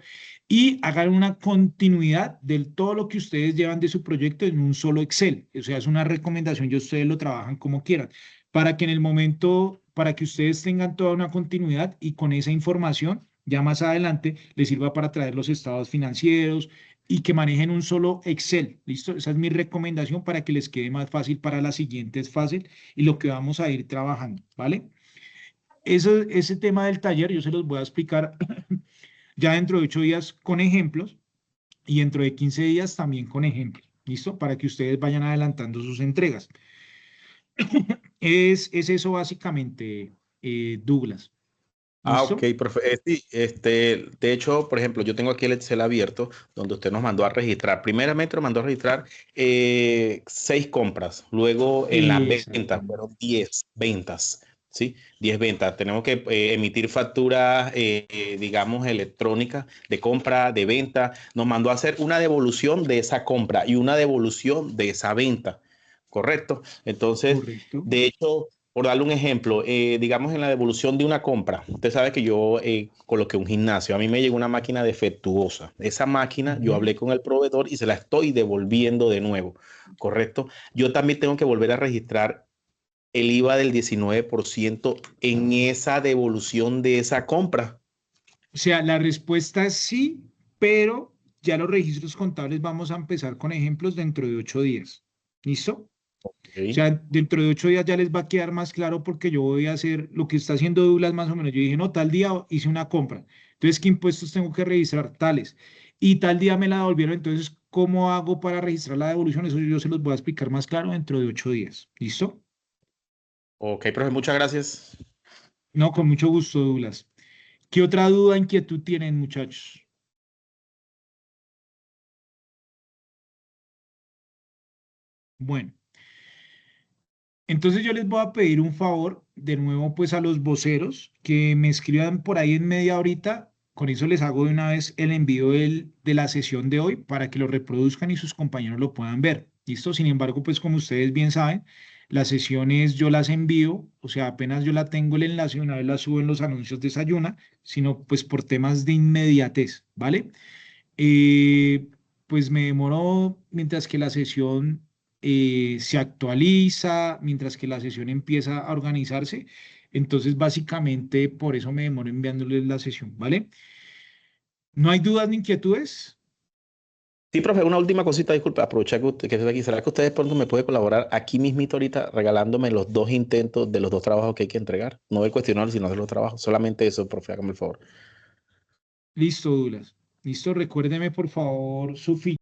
Speaker 3: y hagan una continuidad de todo lo que ustedes llevan de su proyecto en un solo Excel. O sea, es una recomendación y ustedes lo trabajan como quieran, para que en el momento, para que ustedes tengan toda una continuidad y con esa información, ya más adelante, les sirva para traer los estados financieros, y que manejen un solo Excel. ¿Listo? Esa es mi recomendación para que les quede más fácil para las siguientes fases y lo que vamos a ir trabajando, ¿vale? Ese tema del taller yo se los voy a explicar ya dentro de 8 días con ejemplos y dentro de 15 días también con ejemplos. ¿Listo? Para que ustedes vayan adelantando sus entregas. Es eso básicamente, Douglas.
Speaker 4: Ok,
Speaker 3: ¿Listo?
Speaker 4: profe. Sí, de hecho, por ejemplo, yo tengo aquí el Excel abierto donde usted nos mandó a registrar. Primeramente nos mandó a registrar 6 compras. Luego en las ventas
Speaker 3: Exactamente.
Speaker 4: fueron 10 ventas. ¿Sí? 10 ventas. Tenemos que emitir facturas, digamos, electrónicas de compra, de venta. Nos mandó a hacer una devolución de esa compra y una devolución de esa venta. ¿Correcto? Entonces,
Speaker 3: Correcto.
Speaker 4: de hecho, por darle un ejemplo, digamos en la devolución de una compra, usted sabe que yo coloqué un gimnasio, a mí me llegó una máquina defectuosa. Esa máquina, yo
Speaker 3: Ujú.
Speaker 4: hablé con el proveedor y se la estoy devolviendo de nuevo, ¿correcto? Yo también tengo que volver a registrar el IVA del 19% en esa devolución de esa compra.
Speaker 3: O sea, la respuesta es sí, pero ya los registros contables vamos a empezar con ejemplos dentro de 8 días. ¿Listo? O
Speaker 4: ¿Sí?
Speaker 3: sea, dentro de 8 días ya les va a quedar más claro porque yo voy a hacer lo que está haciendo Douglas más o menos. Yo dije, no, tal día hice una compra. Entonces, ¿qué impuestos tengo que registrar? Tales. Y tal día me la devolvieron. Entonces, ¿cómo hago para registrar la devolución? Eso yo se los voy a explicar más claro dentro de 8 días. ¿Listo?
Speaker 4: Ok, profe, muchas gracias.
Speaker 3: No, con mucho gusto, Douglas. ¿Qué otra duda, inquietud tienen, muchachos? Bueno. Entonces yo les voy a pedir un favor, de nuevo pues a los voceros, que me escriban por ahí en media horita, con eso les hago de una vez el envío de la sesión de hoy para que lo reproduzcan y sus compañeros lo puedan ver. ¿Listo? Sin embargo, pues como ustedes bien saben, las sesiones yo las envío, o sea, apenas yo la tengo el enlace, una vez la subo en los anuncios de Sayuna, sino pues por temas de inmediatez, ¿vale? Eh, pues me demoró mientras que la sesión se actualiza, mientras que la sesión empieza a organizarse. Entonces, básicamente, por eso me demoro enviándoles la sesión, ¿vale? ¿No hay dudas ni inquietudes?
Speaker 4: Sí, profe, una última cosita, disculpe, aprovecha que estoy aquí. ¿Será que ustedes pronto me puede colaborar aquí mismito ahorita regalándome los 2 intentos de los 2 trabajos que hay que entregar? No el cuestionario, sino de los trabajos. Solamente eso, profe, hágame el favor.
Speaker 3: Listo, Douglas. Listo, recuérdeme por favor su ficha.